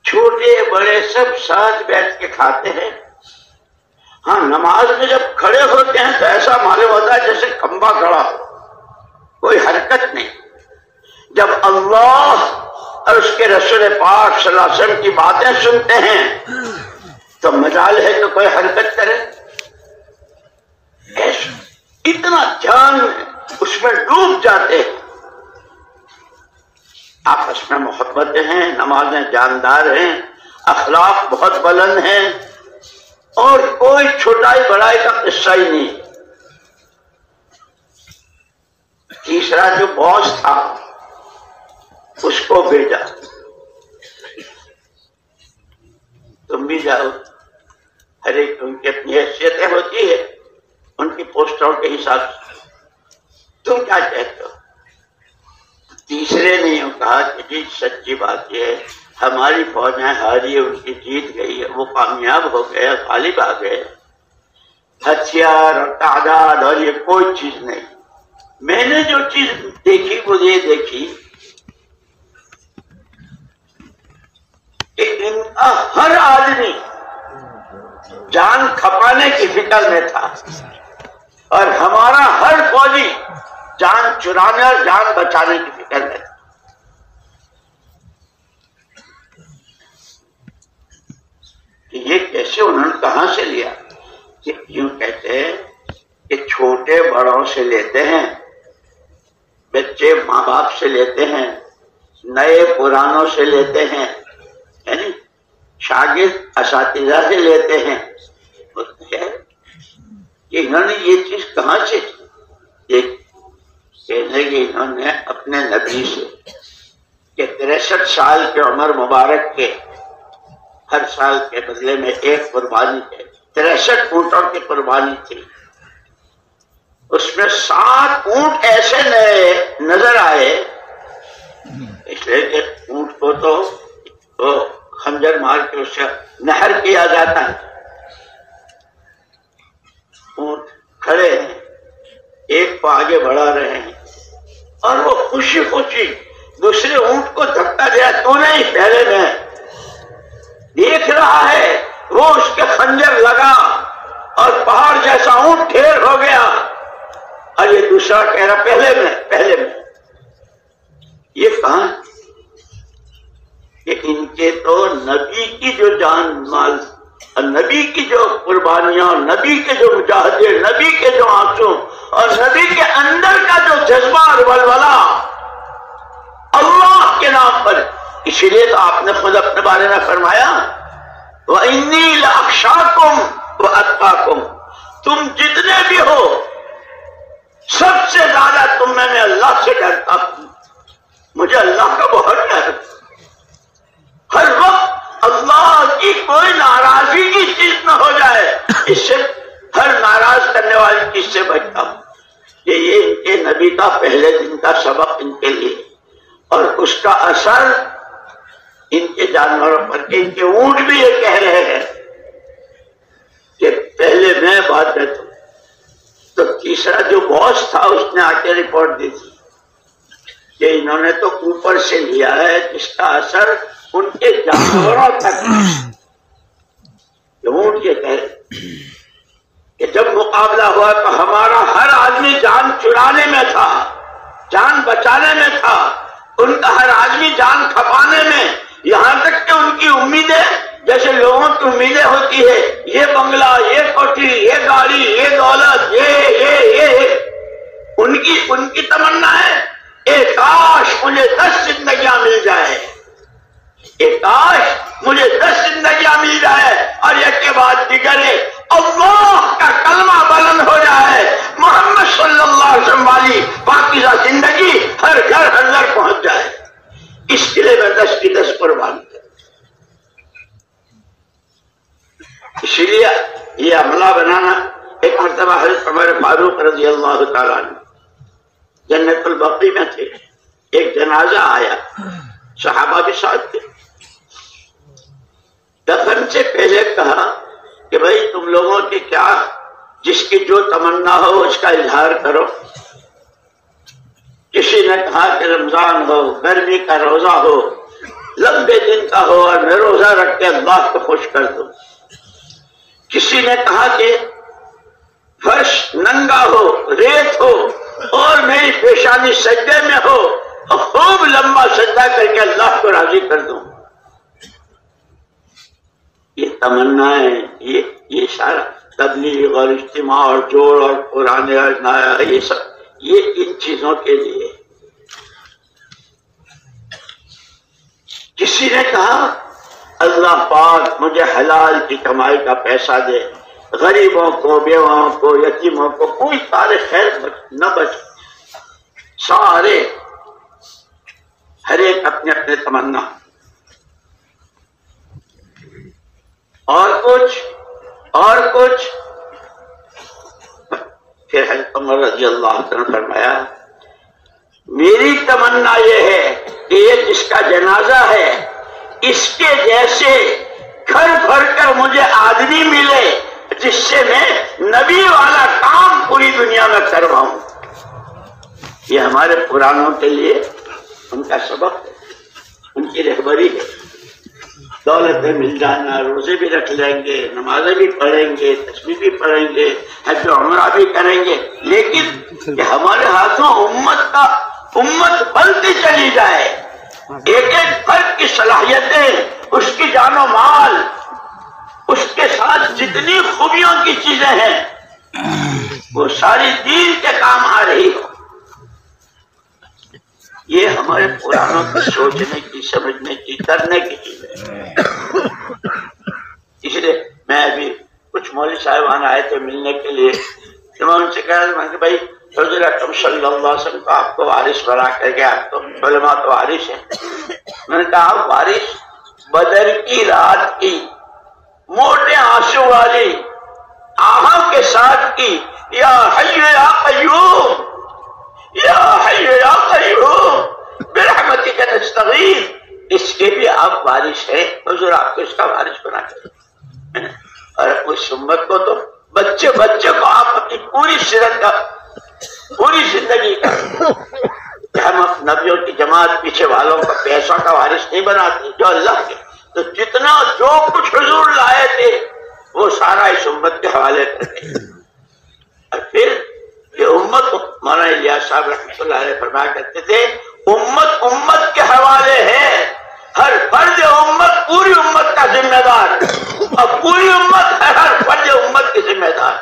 چھوٹے بڑے سب ساتھ بیٹھ کے کھاتے ہیں، ہاں نماز میں جب کھڑے ہوتے ہیں تو ایسا معلوم ہوتا ہے جیسے کھمبا کھڑا ہو، کوئی حرکت نہیں۔ جب اللہ اور اس کے رسول پاک صلی اللہ علیہ وسلم کی باتیں سنتے ہیں تو مجال ہے کہ کوئی حرکت کرے، اتنا دھیان اس میں ڈوب جاتے ہیں۔ آپس میں محبتیں ہیں، نمازیں جاندار ہیں، اخلاق بہت بلند ہیں، اور کوئی چھوٹائی بڑائی کا قصہ ہی نہیں۔ تیسرا جو باس تھا اس کو بھیجا، تم بھی جاؤ، ہر ایک ان کی اپنی حیثیتیں ہوتی ہے، ان کی پوسٹوں کے حساب سے، تم کیا کہتے ہو؟ تیسرے نے یوں کہا کہ جی سچی بات یہ ہے، ہماری فوجیں ہاری ہے، ان کی جیت گئی ہے، وہ کامیاب ہو گئے، غالب آ گئے، ہتھیار اور تعداد اور یہ کوئی چیز نہیں۔ میں نے جو چیز دیکھی وہ یہ دیکھی کہ ان کا ہر آدمی جان کھپانے کی فکر میں تھا، اور ہمارا ہر فوجی جان چرانے اور جان بچانے کی فکر میں تھا۔ یہ کیسے انہوں نے کہاں سے لیا؟ کہ یوں کہتے ہیں کہ چھوٹے بڑوں سے لیتے ہیں، بچے ماں باپ سے لیتے ہیں، نئے پرانوں سے لیتے ہیں، یعنی شاگرد اساتذہ سے لیتے ہیں۔ کہ انہوں نے یہ چیز کہاں سے کہنے کہ انہوں نے اپنے نبی سے کہ 63 سال کی عمر مبارک کے ہر سال کے بدلے میں ایک قربانی ہے، 63 اونٹوں کی قربانی تھی، اس میں 7 اونٹ ایسے نئے نظر آئے، اس لیے کہ اونٹ کو تو خنجر مار کے اس سے نہر کیا جاتا ہے، اونٹ کھڑے ہیں، ایک کو آگے بڑھا رہے ہیں، اور وہ خوشی خوشی دوسرے اونٹ کو دھکا دیا، تو نہیں پہلے میں دیکھ رہا ہے، وہ اس کے خنجر لگا اور پہاڑ جیسا اونٹ ڈھیر ہو گیا، اور یہ دوسرا کہہ رہا پہلے میں۔ یہ کہاں کہ ان کے تو نبی کی جو جان مال اور نبی کی جو قربانیاں اور نبی کے جو مجاہدے، نبی کے جو آنسو اور نبی کے اندر کا جو جذبہ اور ولولہ اللہ کے نام پر، اسی لیے تو آپ نے خود اپنے بارے میں فرمایا وَإِنِّي لَأَخْشَاكُمْ وَأَتْقَاكُمْ، تم جتنے بھی ہو سب سے تم میں اللہ سے ڈرتا ہوں، مجھے اللہ کا بہت ڈر، ہر وقت اللہ کی کوئی ناراضگی کی چیز نہ ہو جائے، اس سے ہر ناراض کرنے والی چیز سے بچتا ہوں۔ یہ ان کے نبی کا پہلے دن کا سبق ان کے لیے، اور اس کا اثر ان کے جانوروں پر، ان کے اونٹ بھی یہ کہہ رہے ہیں کہ پہلے میں بات کرتا ہوں۔ تو تیسرا جو باس تھا اس نے آ کے رپورٹ دی تھی کہ انہوں نے تو اوپر سے لیا ہے، جس کا اثر ان کے جانوروں تک۔ اونٹ یہ کہہ رہے کہ جب مقابلہ ہوا تو ہمارا ہر آدمی جان چرانے میں تھا، جان بچانے میں تھا، ان کا ہر آدمی جان کھپانے میں، یہاں تک کہ ان کی امیدیں جیسے لوگوں کی امیدیں ہوتی ہے، یہ بنگلہ، یہ کوٹھی، یہ گاڑی، یہ دولت، یہ ان کی تمنا ہے اے کاش مجھے 10 زندگیاں مل جائے، اے کاش مجھے 10 زندگیاں مل جائے، اور ایک کے بعد دیگر اللہ کا کلمہ بلند ہو جائے، محمد صلی اللہ علیہ وسلم والی پاکیزہ زندگی ہر گھر ہر گھر پہنچ جائے، اس کے لیے میں 10 کی 10 قربان کروں۔ اسی لیے یہ عملہ بنانا، ایک مرتبہ حضرت عمر فاروق رضی اللہ تعالیٰ عنہ جنت البقیع میں تھے، ایک جنازہ آیا، صحابہ کے ساتھ تھے، دفن سے پہلے کہا کہ بھائی تم لوگوں کی کیا، جس کی جو تمنا ہو اس کا اظہار کرو۔ کسی نے کہا کہ رمضان ہو، گرمی کا روزہ ہو، لمبے دن کا ہو، اور میں روزہ رکھ کے اللہ کو خوش کر دوں۔ کسی نے کہا کہ فرش ننگا ہو، ریت ہو، اور میری پیشانی سجدے میں ہو، اور خوب لمبا سجدہ کر کے اللہ کو راضی کر دوں۔ یہ تمنا ہے، یہ سارا تبلیغ اور اجتماع اور جوڑ اور قرآن اور نایا، یہ سب یہ ان چیزوں کے لیے۔ کسی نے کہا اللہ پاک مجھے حلال کی کمائی کا پیسہ دے، غریبوں کو، بیواؤں کو، یتیموں کو کوئی سارے خیر نہ بچ، سارے ہر ایک اپنے اپنے تمنا۔ اور کچھ پھر حضرت عمر رضی اللہ عنہ نے فرمایا میری تمنا یہ ہے کہ یہ جس کا جنازہ ہے اس کے جیسے گھر بھر کر مجھے آدمی ملے جس سے میں نبی والا کام پوری دنیا میں کرواؤں۔ یہ ہمارے پرانوں کے لیے ان کا سبق ہے، ان کی رہبری ہے۔ دولتیں مل جانا، روزے بھی رکھ لیں گے، نمازیں بھی پڑھیں گے، تسبیح بھی پڑھیں گے، حج و عمرہ بھی کریں گے، لیکن کہ ہمارے ہاتھوں امت بنتی چلی جائے، ایک ایک فرد کی صلاحیتیں، اس کی جان و مال، اس کے ساتھ جتنی خوبیوں کی چیزیں ہیں وہ ساری دین کے کام آ رہی ہو۔ یہ ہمارے پرانوں کو سوچنے کی، سمجھنے کی، کرنے کی چیز ہے۔ اس لیے میں ابھی کچھ مولوی صاحبان آئے تھے ملنے کے لیے، میں ان سے کہہ رہا کہ بھائی حضور اکرم صلی اللہ علیہ وسلم کو آپ کو وارث بنا کر کے، آپ تو علماء تو وارث ہیں۔ میں نے کہا آپ وارث بدر کی رات کی موٹے آنسو والی آہوں کے ساتھ کی، یا حی یا قیوم، یا حی یا قیوم برحمتک نستغیث، اس کے بھی آپ وارث ہیں، حضور آپ کو اس کا وارث بنا کر۔ اور اس امت کو تو بچے کو آپ اپنی پوری سیرت کا، پوری زندگی کا، کہ ہم نبیوں کی جماعت پیچھے والوں کا پیسوں کا وارث نہیں بناتے، جو اللہ کے، تو جتنا جو کچھ حضور لائے تھے وہ سارا اس امت کے حوالے کرتے ہیں۔ اور پھر یہ امت، مولانا الیاس صاحب رحمۃ اللہ علیہ فرمایا کرتے تھے امت کے حوالے ہے، ہر فرد امت پوری امت کا ذمہ دار، اور پوری امت ہے ہر فرد امت کی ذمہ دار۔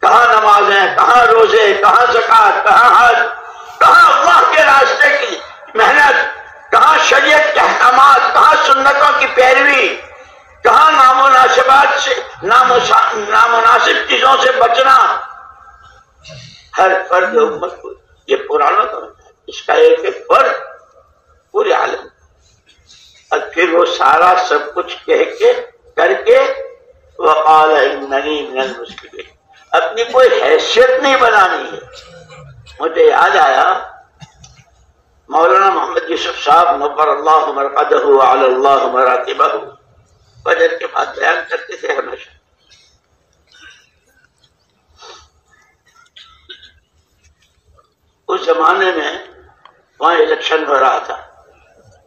کہاں نمازیں، کہاں روزے، کہاں زکوٰۃ، کہاں حج، کہاں اللہ کے راستے کی محنت، کہاں شریعت کے احکامات، کہاں سنتوں کی پیروی، کہاں نامناسبات سے، نامناسب چیزوں سے بچنا، ہر فرد امت کو یہ پرانا کا اس کا ایک ایک فرد پورے عالم، اور پھر وہ سارا سب کچھ کہہ کے کر کے وقال اننی من المسلمین، اپنی کوئی حیثیت نہیں بنانی ہے۔ مجھے یاد آیا مولانا محمد یوسف صاحب نور اللہ مرقدہ وعلی اللہ مراتبہ فجر کے بعد بیان کرتے تھے ہمیشہ، اس زمانے میں وہاں الیکشن ہو رہا تھا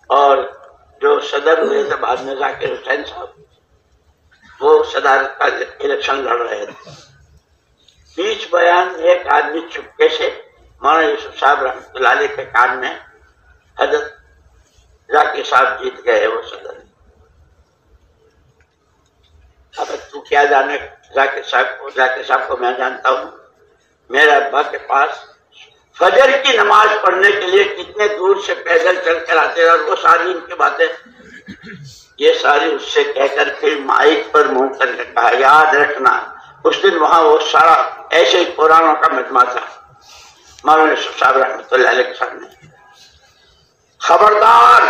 اور جو صدر ہوئے تھے بعد میں ذاکر حسین صاحب، وہ صدارت کا الیکشن لڑ رہے تھے۔ بیچ بیان میں ایک آدمی چپکے سے مولانا یوسف صاحب رحمۃ اللہ علیہ کے کان میں حضرت ذاکر صاحب جیت گئے وہ صدر، اب تو کیا جانے ذاکر صاحب کو میں جانتا ہوں، میرے ابا کے پاس فجر کی نماز پڑھنے کے لیے کتنے دور سے پیدل چل کر آتے، اور وہ ساری ان کی باتیں یہ ساری اس سے کہہ کر پھر مائک پر منہ کر کے کہا یاد رکھنا اس دن وہاں وہ سارا ایسے ہی قرآنوں کا مجمع تھا مولانا یوسف صاحب رحمۃ اللہ علیہ کے سامنے، خبردار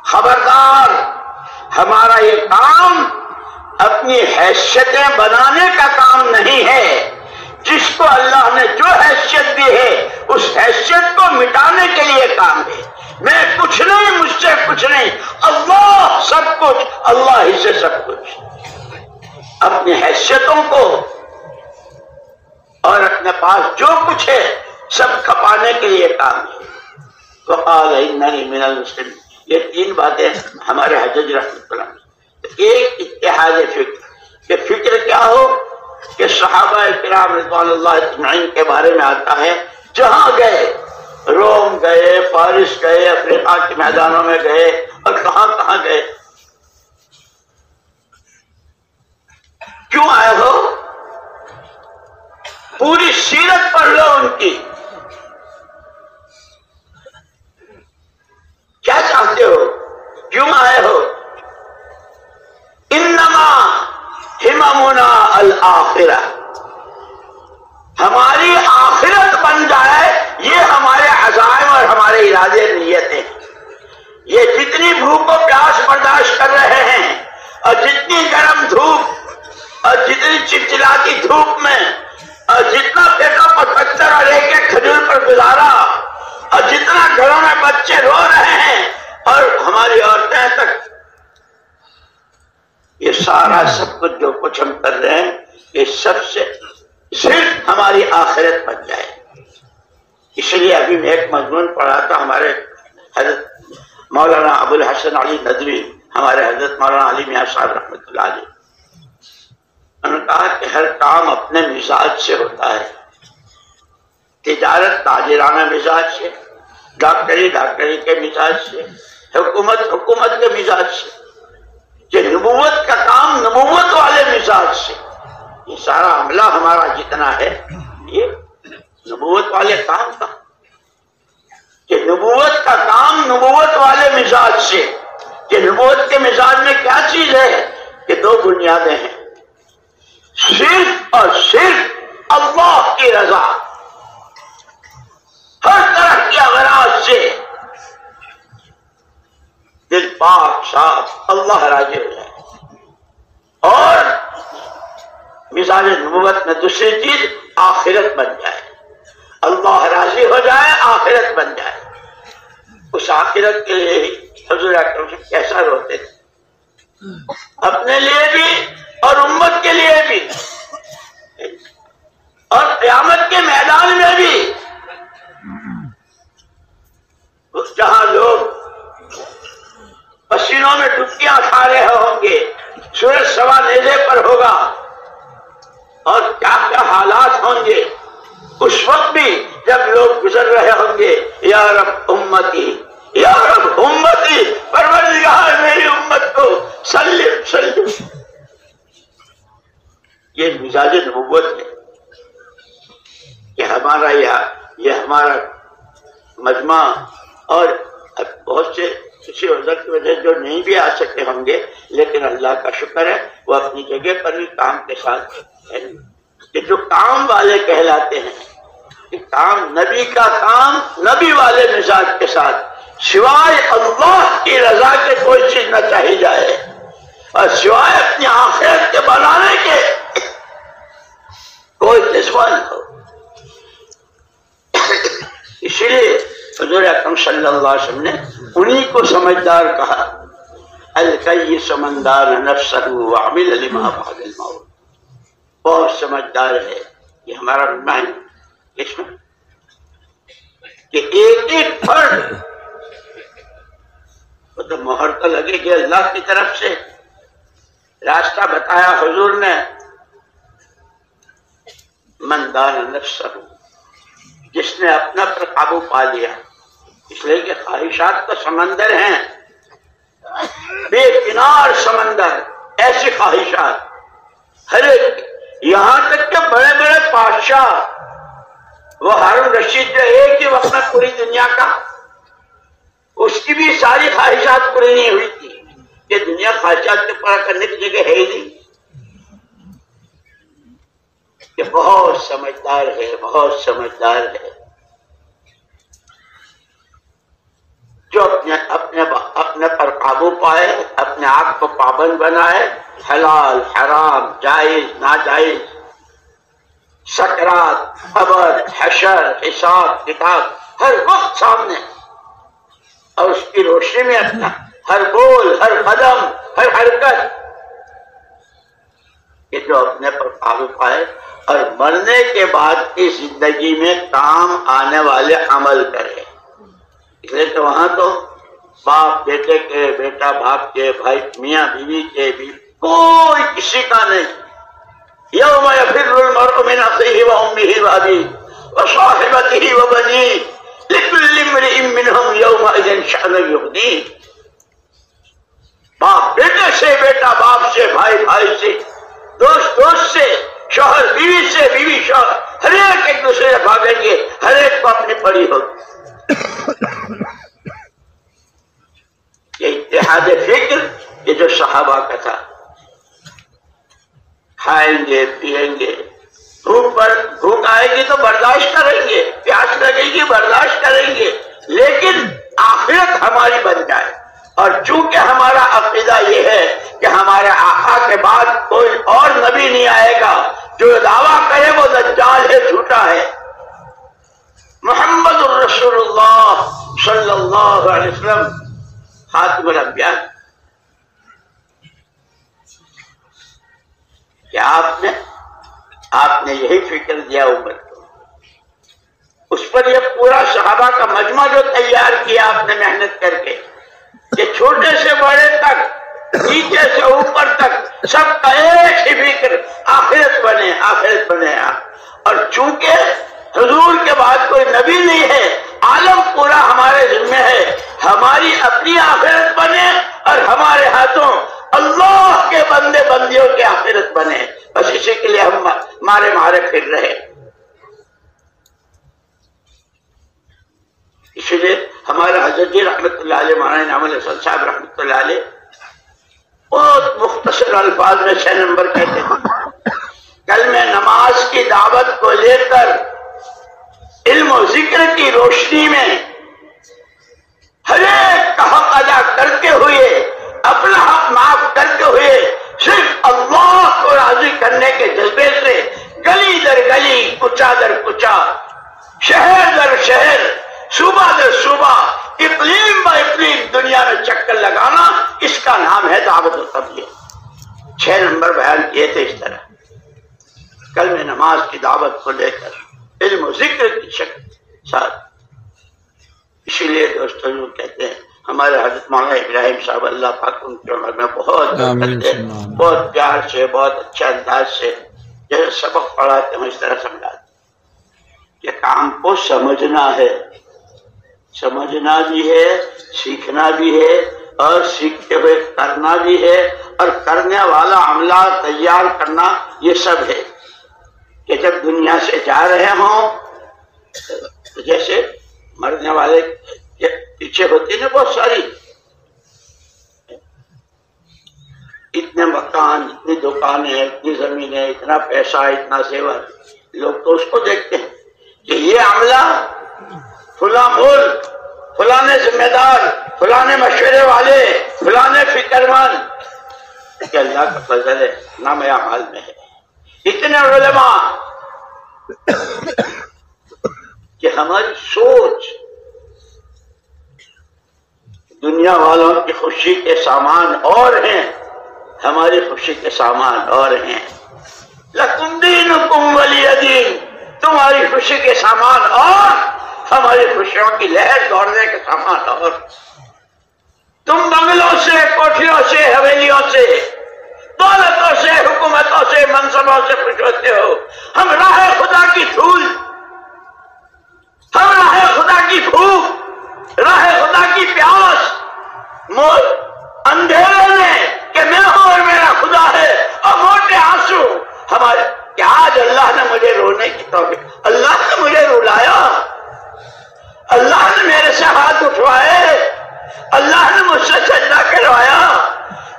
خبردار، ہمارا یہ کام اپنی حیثیتیں بنانے کا کام نہیں ہے، جس کو اللہ نے جو حیثیت دی ہے اس حیثیت کو مٹانے کے لیے کام ہے۔ میں کچھ نہیں، مجھ سے کچھ نہیں، اللہ سب کچھ، اللہ ہی سے سب کچھ۔ اپنی حیثیتوں کو اور اپنے پاس جو کچھ ہے سب کھپانے کے لیے کام ہے۔ وقال اننی من المسلمین، یہ تین باتیں ہمارے حجاج رحمۃ اللہ علیہ۔ ایک اتحاد فکر، کہ فکر کیا ہو کہ صحابہ کرام رضوان اللہ اجمعین کے بارے میں آتا ہے، جہاں گئے، روم گئے، فارس گئے، افریقہ کے میدانوں میں گئے، اور کہاں کہاں گئے، کیوں آئے ہو؟ پوری سیرت پڑھ لو ان کی، کیا چاہتے ہو، کیوں آئے ہو؟ انما ہممنا الآخرہ، ہماری آخرت بن جائے، یہ ہمارے عزائم اور ہمارے ارادے نیتیں۔ یہ جتنی بھوک و پیاس برداشت کر رہے ہیں، اور جتنی گرم دھوپ اور جتنی چلچلاتی دھوپ میں، اور جتنا پھینکا پتھر اور ایک ایک کھجور پر گزارا، اور جتنا گھروں میں بچے رو رہے ہیں اور ہماری عورتیں تک، یہ سارا سب کچھ جو کچھ ہم کر رہے ہیں یہ سب سے صرف ہماری آخرت بن جائے۔ اس لیے ابھی میں ایک مضمون پڑھا تھا، ہمارے حضرت مولانا ابو الحسن علی ندوی، ہمارے حضرت مولانا علی میاں صاحب رحمۃ اللہ علیہ، انہوں نے کہا کہ ہر کام اپنے مزاج سے ہوتا ہے، تجارت تاجرانہ مزاج سے، ڈاکٹری ڈاکٹری کے مزاج سے، حکومت حکومت کے مزاج سے، کہ نبوت کا کام نبوت والے مزاج سے۔ یہ سارا عملہ ہمارا جتنا ہے یہ نبوت والے کام کا، کہ نبوت کا کام نبوت والے مزاج سے، کہ نبوت کے مزاج میں کیا چیز ہے کہ دو بنیادیں ہیں، صرف اور صرف اللہ کی رضا، ہر طرح کی اغراض سے دل پاک صاف، اللہ راضی ہو جائے۔ اور مزاج نبوت میں دوسری چیز آخرت بن جائے، اللہ راضی ہو جائے، آخرت بن جائے۔ اس آخرت کے لیے حضور اکرم صلی کیسا روتے تھے، اپنے لیے بھی اور امت کے لیے بھی، اور قیامت کے میدان میں بھی، جہاں لوگ پسینوں میں ڈبکیاں کھا رہے ہوں گے، سورج سوا نیزے پر ہوگا، اور کیا کیا حالات ہوں گے اس وقت بھی، جب لوگ گزر رہے ہوں گے، یا رب امتی، یا رب امتی، پروردگار میری امت کو سلم سلم۔ یہ مزاج نبوت ہے کہ ہمارا یہ ہمارا مجمع، اور بہت سے کسی عذر کی وجہ جو نہیں بھی آ سکتے ہوں گے، لیکن اللہ کا شکر ہے وہ اپنی جگہ پر بھی کام کے ساتھ ہے، کہ جو کام والے کہلاتے ہیں، کہ کام نبی کا کام نبی والے مزاج کے ساتھ، سوائے اللہ کی رضا کے کوئی چیز نہ چاہی جائے، اور سوائے اپنی آخرت کے بنانے کے کوئی جذبہ نہ ہو۔ اسی لیے حضور اکرم صلی اللہ علیہ وسلم نے انہی کو سمجھدار کہا، الکیس من دان نفسہ وعمل لما بعد الموت۔ بہت سمجھدار ہے، یہ ہمارا رحمان اس میں کہ ایک ایک فرد وہ تو مہر تو لگے گی اللہ کی طرف سے۔ راستہ بتایا حضور نے، من دان نفسہ، جس نے اپنا پر قابو پا لیا، اس لیے کہ خواہشات تو سمندر ہیں، بے کنار سمندر، ایسی خواہشات ہر ایک، یہاں تک کہ بڑے بڑے بادشاہ، وہ ہارون رشید جو ایک ہی وقت میں پوری دنیا کا، اس کی بھی ساری خواہشات پوری نہیں ہوئی تھی، کہ دنیا خواہشات کے پورا کرنے کی جگہ ہے ہی نہیں۔ کہ بہت سمجھدار ہے، بہت سمجھدار ہے، جو اپنے پر قابو پائے، اپنے آپ کو پابند بنائے، حلال حرام جائز ناجائز، سکرات قبر حشر حساب کتاب ہر وقت سامنے، اور اس کی روشنی میں اپنا ہر بول ہر قدم ہر حرکت، کہ جو اپنے پر قابو پائے اور مرنے کے بعد کی زندگی میں کام آنے والے عمل کرے۔ اس لیے تو وہاں تو باپ بیٹے کے، بیٹا باپ کے، بھائی میاں بیوی کے بھی کوئی کسی کا نہیں۔ یوم یفر المرء من اخیہ وامہ وابیہ وصاحبتہ وبنیہ لکل امرئ منہم یومئذ شأن یغنیہ۔ باپ بیٹے سے، بیٹا باپ سے، بھائی بھائی سے، دوست دوست سے، شوہر بیوی سے، بیوی شوہر، ہر ایک دوسرے سے بھاگیں گے، ہر ایک کو اپنی پڑی ہوگی۔ یہ اتحاد فکر یہ جو صحابہ کا تھا، کھائیں گے پیئیں گے، بھوک آئے گی تو برداشت کریں گے، پیاس لگے گی برداشت کریں گے، لیکن آخرت ہماری بن جائے۔ اور چونکہ ہمارا عقیدہ یہ ہے کہ ہمارے آقا کے بعد کوئی اور نبی نہیں آئے گا، جو دعویٰ کرے وہ دجال ہے، جھوٹا ہے۔ محمد الرسول اللہ صلی اللہ علیہ وسلم خاتم الانبیاء، کہ آپ نے یہی فکر دیا امت کو، اس پر یہ پورا صحابہ کا مجمع جو تیار کیا آپ نے محنت کر کے، کہ چھوٹے سے بڑے تک، نیچے سے اوپر تک، سب کا ایک ہی فکر، آخرت بنے آخرت بنے۔ اور چونکہ حضور کے بعد کوئی نبی نہیں ہے، عالم پورا ہمارے ذمہ ہے، ہماری اپنی آخرت بنے اور ہمارے ہاتھوں اللہ کے بندے بندیوں کی آخرت بنے، بس اسی کے لیے ہم مارے پھر رہے۔ اسی لیے ہمارے حضرت جی رحمت اللہ علیہ، مولانا انعام الحسن صاحب رحمت اللہ علیہ بہت مختصر الفاظ میں 6 نمبر کہتے ہیں، کل میں نماز کی دعوت کو لے کر علم و ذکر کی روشنی میں ہر ایک کا حق ادا کرتے ہوئے، اپنا حق معاف کرتے ہوئے، صرف اللہ کو راضی کرنے کے جذبے سے گلی در گلی، کوچہ در کوچہ، شہر در شہر، صوبہ در صوبہ، اقلیم با اقلیم دنیا میں چکر لگانا، اس کا نام ہے دعوت و تبلیغ۔ 6 نمبر بیان کیے تھے اس طرح، کل میں نماز کی دعوت کو لے کر علم و ذکر کی شکل ساتھ۔ اسی لیے دوستوں جو کہتے ہیں، ہمارے حضرت مولانا ابراہیم صاحب اللہ پاک ان کے عمر میں بہت پیار سے، بہت اچھے انداز سے جیسے سبق پڑھاتے ہیں اس طرح سمجھاتے کہ کام کو سمجھنا ہے، سمجھنا بھی ہے، سیکھنا بھی ہے، اور سیکھتے ہوئے کرنا بھی ہے، اور کرنے والا عملہ تیار کرنا، یہ سب ہے کہ جب دنیا سے جا رہے ہوں تو جیسے مرنے والے کے پیچھے ہوتی نا بہت ساری، اتنے مکان، اتنی دکانیں، اتنی زمینیں، اتنا پیسہ، اتنا زیور، لوگ تو اس کو دیکھتے ہیں کہ یہ فلاں ملک، فلانے ذمہ دار، فلانے مشورے والے، فلانے فکر مند، کہ اللہ کا فضل ہے نام اعمال میں ہے. اتنے علماء کہ ہماری سوچ دنیا والوں کی خوشی کے سامان اور ہیں، ہماری خوشی کے سامان اور ہیں. لکم دینکم ولی دین، تمہاری خوشی کے سامان اور ہماری خوشیوں کی لہر دوڑنے کے سامان اور. تم بنگلوں سے، کوٹھیوں سے، حویلیوں سے، دولتوں سے، حکومتوں سے، منصبوں سے خوش ہوتے ہو. ہم راہ خدا کی دھول، ہم راہ خدا کی بھوک، راہ خدا کی پیاس، اندھیرے میں کہ میں ہوں اور میرا خدا ہے، اور موٹے آنسو ہمارے کہ آج اللہ نے مجھے رونے کی توفیق، اللہ نے مجھے رلایا، اللہ نے میرے سے ہاتھ اٹھوائے، اللہ نے مجھ سے سجدہ کروایا.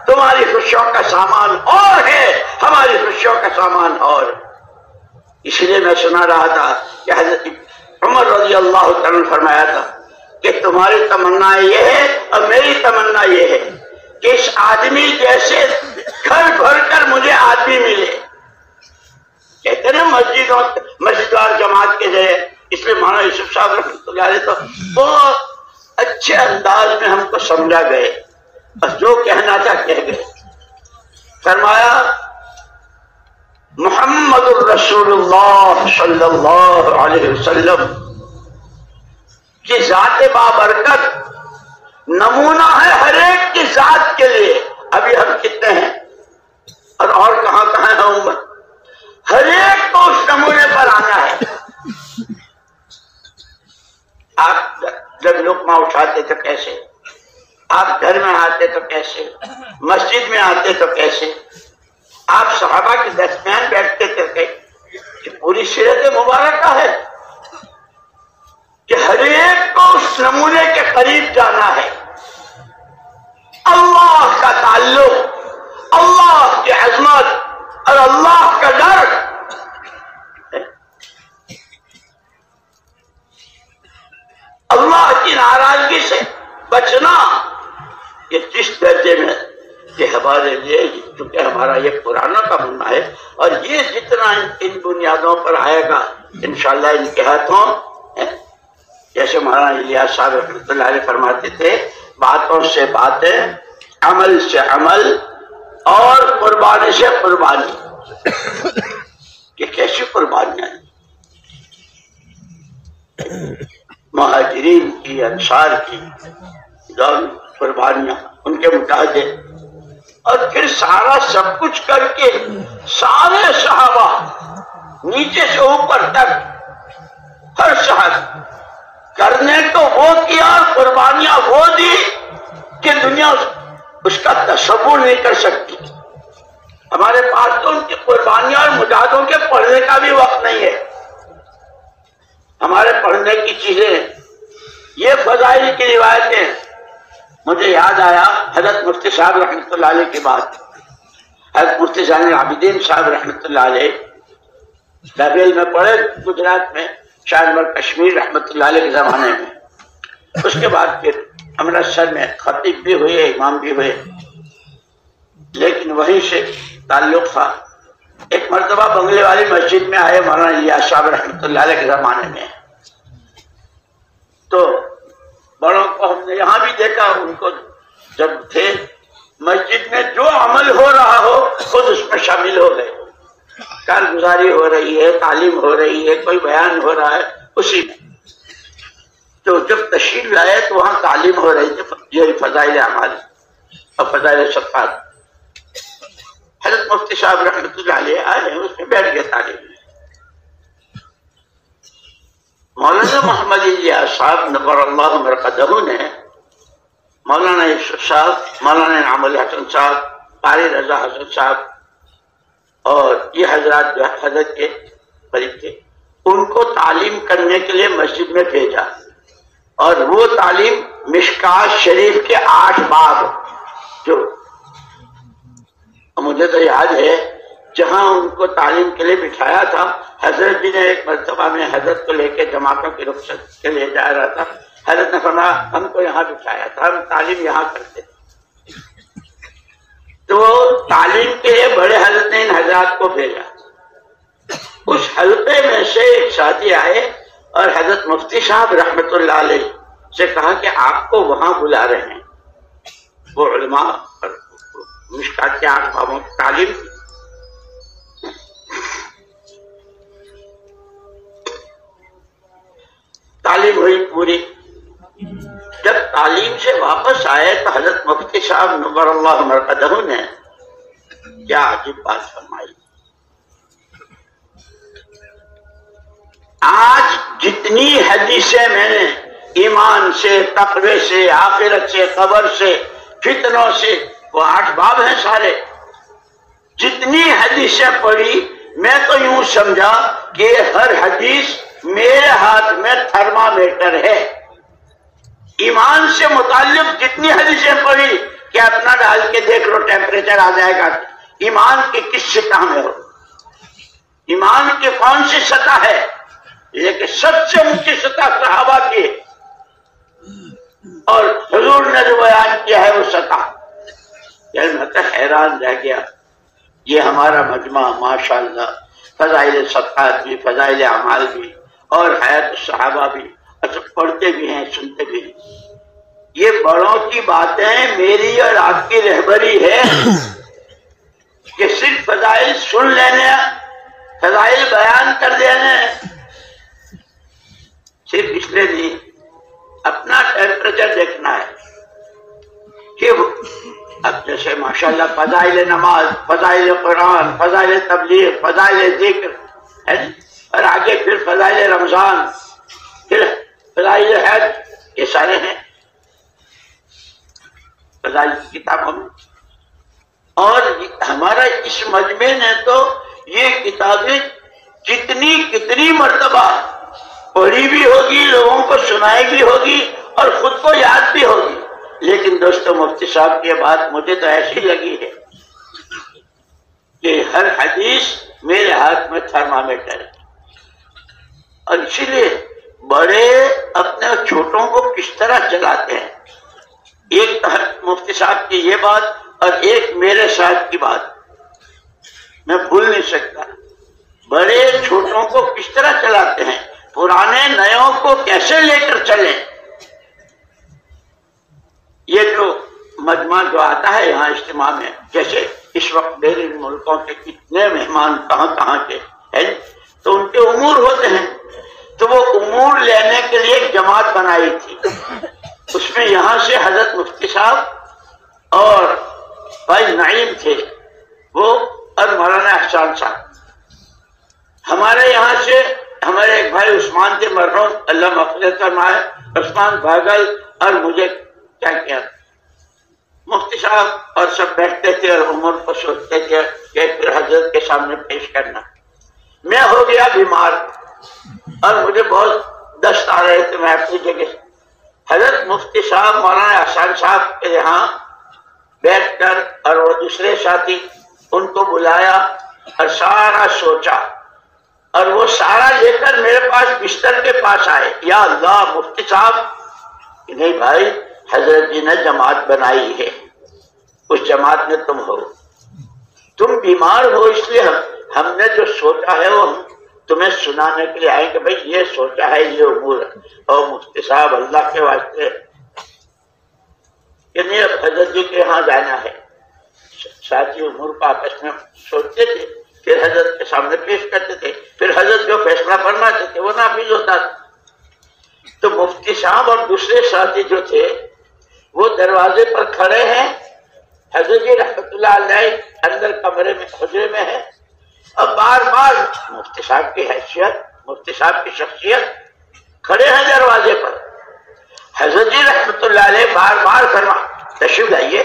تمہاری خوشیوں کا سامان اور ہے، ہماری خوشیوں کا سامان اور. اس لیے میں سنا رہا تھا کہ حضرت عمر رضی اللہ تعالیٰ نے فرمایا تھا کہ تمہاری تمنا یہ ہے اور میری تمنا یہ ہے کہ اس آدمی جیسے گھر بھر کر مجھے آدمی ملے. کہتے ہیں مسجد اور جماعت کے ذریعے. اس لیے مولانا یوسف صاحب رحمۃ اللہ علیہ تو بہت اچھے انداز میں ہم کو سمجھا گئے اور جو کہنا تھا کہہ گئے. فرمایا محمد الرسول اللہ صلی اللہ علیہ وسلم کی ذات بابرکت نمونہ ہے ہر ایک کی ذات کے لیے. ابھی ہم کتنے ہیں اور کہاں کہاں ہے امت، ہر ایک کو اس نمونے پر آنا ہے. آپ جب لقمہ اٹھاتے تو کیسے، آپ گھر میں آتے تو کیسے، مسجد میں آتے تو کیسے، آپ صحابہ کے درمیان بیٹھتے تھے کہ پوری سیرت مبارکہ ہے کہ ہر ایک کو اس نمونے کے قریب جانا ہے. اللہ کا تعلق، اللہ کی عظمت اور اللہ کا ڈر. اللہ کی ناراضگی سے بچنا یہ جس درجے میں کہ ہمارے لیے، چونکہ ہمارا یہ پرانا کا بننا ہے اور یہ جتنا ان بنیادوں پر آئے گا انشاءاللہ ان کے ہاتھوں، جیسے مولانا الیاس صاحب رحمۃ اللہ علیہ فرماتے تھے، باتوں سے باتیں، عمل سے عمل اور قربانی سے قربانی. کہ کیسی قربانیاں، مہاجرین کی، انصار کی قربانیاں ان کے متحدے. اور پھر سارا سب کچھ کر کے سارے صحابہ نیچے سے اوپر تک ہر شخص کرنے تو وہ کیا اور قربانیاں وہ دی کہ دنیا اس کا تصور نہیں کر سکتی. ہمارے پاس تو ان کی قربانیاں اور مجاہدوں کے پڑھنے کا بھی وقت نہیں ہے. ہمارے پڑھنے کی چیزیں یہ فضائل کی روایتیں. مجھے یاد آیا حضرت مفتی صاحب رحمۃ اللہ علیہ کی بات. حضرت مفتی زین العابدین صاحب رحمۃ اللہ علیہ دہلیز میں پڑھے گجرات میں، شاہنور کشمیر رحمۃ اللہ علیہ کے زمانے میں. اس کے بعد پھر امرتسر میں خطیب بھی ہوئے، امام بھی ہوئے، لیکن وہیں سے تعلق تھا. ایک مرتبہ بنگلے والی مسجد میں آئے مولانا الیاس صاحب رحمۃ اللہ علیہ کے زمانے میں. تو بڑوں کو ہم نے یہاں بھی دیکھا، ان کو جب تھے مسجد میں جو عمل ہو رہا ہو خود اس میں شامل ہو گئے. کارگزاری ہو رہی ہے، تعلیم ہو رہی ہے، کوئی بیان ہو رہا ہے اسی میں. تو جب تشریف لائے تو وہاں تعلیم ہو رہی تھی، یہ فضائل اعمال اور فضائل صدقات. حضرت مفتی صاحب رحمۃ اللہ علیہ آئے، اس میں بیٹھ گئے تعلیم میں. مولانا محمد الیاس صاحب نور اللہ مرقدہ نے، مولانا یوسف صاحب، مولانا انعام الحسن صاحب، قاری رضا حسن صاحب اور یہ حضرات جو حضرت کے قریب تھے، ان کو تعلیم کرنے کے لیے مسجد میں بھیجا. اور وہ تعلیم مشکات شریف کے 8 باب، جو مجھے تو یاد ہے جہاں ان کو تعلیم کے لیے بٹھایا تھا حضرت جی نے ایک مرتبہ میں حضرت کو لے کے جماعتوں کی رخصت کے لیے جا رہا تھا. حضرت نے فرمایا ہم کو یہاں بٹھایا تھا, ہم تعلیم یہاں کرتے تھے. تو تعلیم کے لیے بڑے حضرت نے ان حضرات کو بھیجا. اس حلقے میں سے ایک ساتھی آئے اور حضرت مفتی صاحب رحمت اللہ علیہ سے کہا کہ آپ کو وہاں بلا رہے ہیں. وہ علماء اور مشکات کے 8 بابوں کی تعلیم تھی. تعلیم ہوئی پوری. جب تعلیم سے واپس آئے تو حضرت مفتی صاحب نور اللہ مرقدہ نے کیا عجیب بات فرمائی. آج جتنی حدیثیں میں نے ایمان سے, تقوی سے, آخرت سے, قبر سے, فتنوں سے, وہ 8 باب ہیں سارے. جتنی حدیثیں پڑھی میں تو یوں سمجھا کہ ہر حدیث میرے ہاتھ میں تھرمامیٹر ہے. ایمان سے متعلق جتنی حدیثیں پڑھی کہ اپنا ڈال کے دیکھ لو ٹیمپریچر آ جائے گا ایمان کی کس سطح میں ہو, ایمان کی کون سی سطح ہے. لیکن سب سے اونچی سطح صحابہ کی اور حضور نے جو بیان کیا ہے وہ سطح. یعنی میں تو حیران رہ گیا. یہ ہمارا مجمع ماشاءاللہ فضائل صدقات بھی, فضائل اعمال بھی اور حیات الصحابہ بھی, اچھا پڑھتے بھی ہیں, سنتے بھی ہیں. یہ بڑوں کی باتیں میری اور آپ کی رہبری ہے کہ صرف فضائل سن لینے, فضائل بیان کر دینے, صرف اس لیے نہیں اپنا ٹیمپریچر دیکھنا ہے کہ اب جیسے ماشاءاللہ فضائل نماز, فضائل قرآن, فضائل تبلیغ, فضائل ذکر ہے, اور آگے پھر فضائل رمضان, پھر فضائل حج, یہ سارے ہیں فضائل کی کتابوں میں. اور ہمارا اس مجمع نے تو یہ کتابیں کتنی مرتبہ پڑھی بھی ہوگی, لوگوں کو سنائی بھی ہوگی اور خود کو یاد بھی ہوگی. لیکن دوستو مفتی صاحب کی بات مجھے تو ایسی لگی ہے کہ ہر حدیث میرے ہاتھ میں تھرمامیٹر ہے. اور اسی لیے بڑے اپنے چھوٹوں کو کس طرح چلاتے ہیں. ایک مفتی صاحب کی یہ بات اور ایک میرے ساتھ کی بات میں بھول نہیں سکتا. بڑے چھوٹوں کو کس طرح چلاتے ہیں, پرانے نئےوں کو کیسے لے کر چلیں. یہ جو مجمع جو آتا ہے یہاں اجتماع میں, جیسے اس وقت بیرون ملکوں کے کتنے مہمان کہاں کے ہیں, تو ان کے امور ہوتے ہیں, تو وہ امور لینے کے لیے ایک جماعت بنائی تھی. اس میں یہاں سے حضرت مفتی صاحب اور بھائی نعیم تھے وہ, اور مولانا احسان صاحب. ہمارے یہاں سے ہمارے ایک بھائی عثمان تھے مرحوم, اللہ مغفرت فرمائے, عثمان بھاگل, اور مجھے کیا مفتی صاحب اور سب بیٹھتے تھے اور عمر کو سوچتے تھے کہ پھر حضرت کے سامنے پیش کرنا. میں ہو گیا بیمار اور مجھے بہت دست آ رہے تھے. میں اپنی جگہ حضرت مفتی صاحب مولانا احسان صاحب کے یہاں بیٹھ کر اور وہ دوسرے ساتھی ان کو بلایا اور سارا سوچا, اور وہ سارا لے کر میرے پاس بستر کے پاس آئے. یا اللہ مفتی صاحب, نہیں بھائی حضرت جی نے جماعت بنائی ہے, اس جماعت میں تم ہو, تم بیمار ہو, اس لیے ہم نے جو سوچا ہے وہ تمہیں سنانے کے لیے آئے کہ بھائی یہ سوچا ہے, یہ امور ہے. اور مفتی صاحب اللہ کے واسطے کہ نہیں اب حضرت جی کے یہاں جانا ہے. ساتھی امور کو آپس میں سوچتے تھے, پھر حضرت کے سامنے پیش کرتے تھے, پھر حضرت جو فیصلہ فرماتے تھے وہ نافذ ہوتا تھا. تو مفتی صاحب اور دوسرے ساتھی جو تھے وہ دروازے پر کھڑے ہیں, حضرت جی رحمت اللہ علیہ اندر کمرے میں حجرے میں ہے, اور بار بار مفتی صاحب کی حیثیت, مفتی صاحب کی شخصیت کھڑے ہیں دروازے پر. حضرت جی رحمت اللہ علیہ بار بار فرما تشریف لائیے,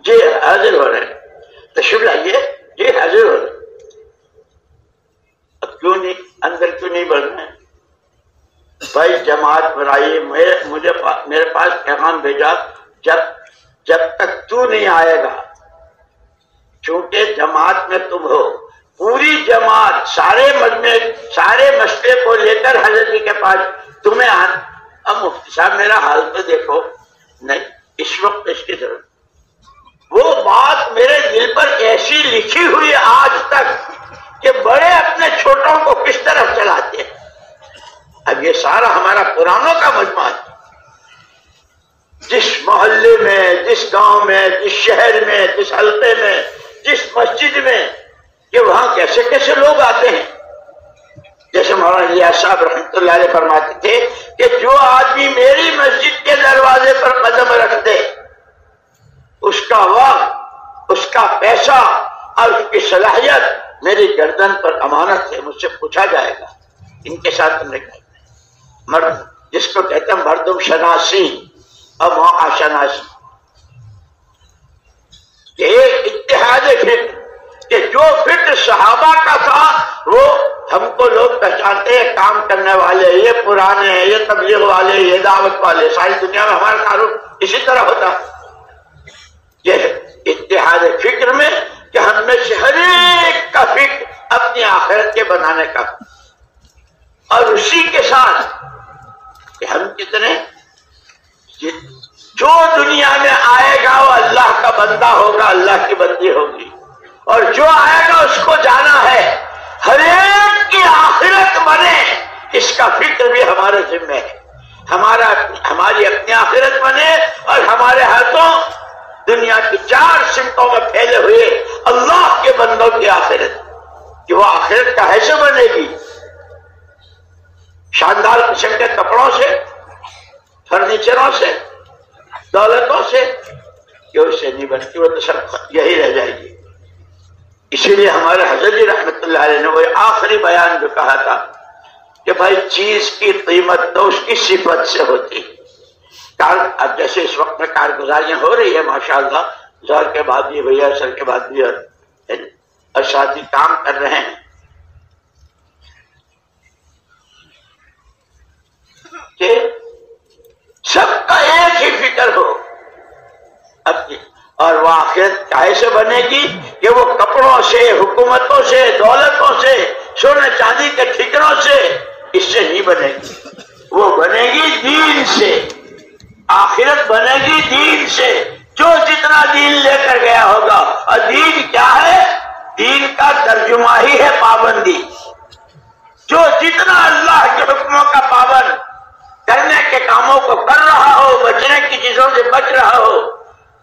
جی حاضر ہو رہے ہیں, تشریف لائیے, جی حاضر ہو رہے ہیں. اب کیوں نہیں اندر کیوں نہیں بڑھ رہے ہیں بھائی؟ جماعت بنائیے. میرے پاس پیغام بھیجا, جب تک تو نہیں آئے گا, چونکہ جماعت میں تم ہو, پوری جماعت سارے مجمع سارے مشورے کو لے کر حضرت جی کے پاس تمہیں اب مفتی صاحب میرا حال تو دیکھو، نہیں اس وقت اس کی ضرورت. وہ بات میرے دل پر ایسی لکھی ہوئی آج تک کہ بڑے اپنے چھوٹوں کو کس طرح چلاتے ہیں. اب یہ سارا ہمارا پرانوں کا مجموعہ ہے. جس محلے میں، جس گاؤں میں، جس شہر میں، جس حلقے میں، جس مسجد میں، کہ وہاں کیسے کیسے لوگ آتے ہیں. جیسے مولانا الیاس صاحب رحمۃ اللہ علیہ فرماتے تھے کہ جو آدمی میری مسجد کے دروازے پر قدم رکھ دے، اس کا وقت، اس کا پیسہ اور اس کی صلاحیت میری گردن پر امانت ہے، مجھ سے پوچھا جائے گا ان کے ساتھ تم نے کہا. مرد جس کو کہتے ہیں مردم شناسی اور موقع شناسی، ایک اتحاد فکر کہ جو فکر صحابہ کا تھا وہ ہم کو لوگ پہچانتے ہیں، کام کرنے والے یہ پرانے ہیں، یہ تبلیغ والے، یہ دعوت والے. ساری دنیا میں ہمارا تعارف اسی طرح ہوتا. یہ اتحاد فکر میں کہ ہم میں سے ہر ایک کا فکر اپنی آخرت کے بنانے کا، اور اسی کے ساتھ کہ ہم کتنے جو دنیا میں آئے گا وہ اللہ کا بندہ ہوگا، اللہ کی بندی ہوگی، اور جو آئے گا اس کو جانا ہے. ہر ایک کی آخرت بنے اس کا فکر بھی ہمارے ذمہ ہے. ہماری اپنی آخرت بنے اور ہمارے ہاتھوں دنیا کی 4 سمتوں میں پھیلے ہوئے اللہ کے بندوں کی آخرت، کہ وہ آخرت کیسے بنے گی؟ شاندار قسم کے کپڑوں سے، فرنیچروں سے، دولتوں سے، کہ اس سے نہیں بنتی، وہ تو سب یہی رہ جائے گی. اسی لیے ہمارے حضرت جی رحمت اللہ علیہ نے وہ آخری بیان جو کہا تھا کہ بھائی چیز کی قیمت تو اس کی صفت سے ہوتی. اب جیسے اس وقت میں کارگزاریاں ہو رہی ہے ماشاءاللہ، ظہر کے بعد بھی ہوئی، عصر کے بعد بھی، اور ساتھی کام کر رہے ہیں کہ سب کا ایک ہی فکر ہو اپنی، اور وہ آخرت کیسے بنے گی کہ وہ کپڑوں سے، حکومتوں سے، دولتوں سے، سونے چاندی کے ٹھکروں سے اس سے نہیں بنے گی. وہ بنے گی دین سے. آخرت بنے گی دین سے. جو جتنا دین لے کر گیا ہوگا، اور دین کیا ہے؟ دین کا ترجمہ ہی ہے پابندی. جو جتنا اللہ کے حکموں کا پابند کرنے کے کاموں کو کر رہا ہو، بچنے کی چیزوں سے بچ رہا ہو،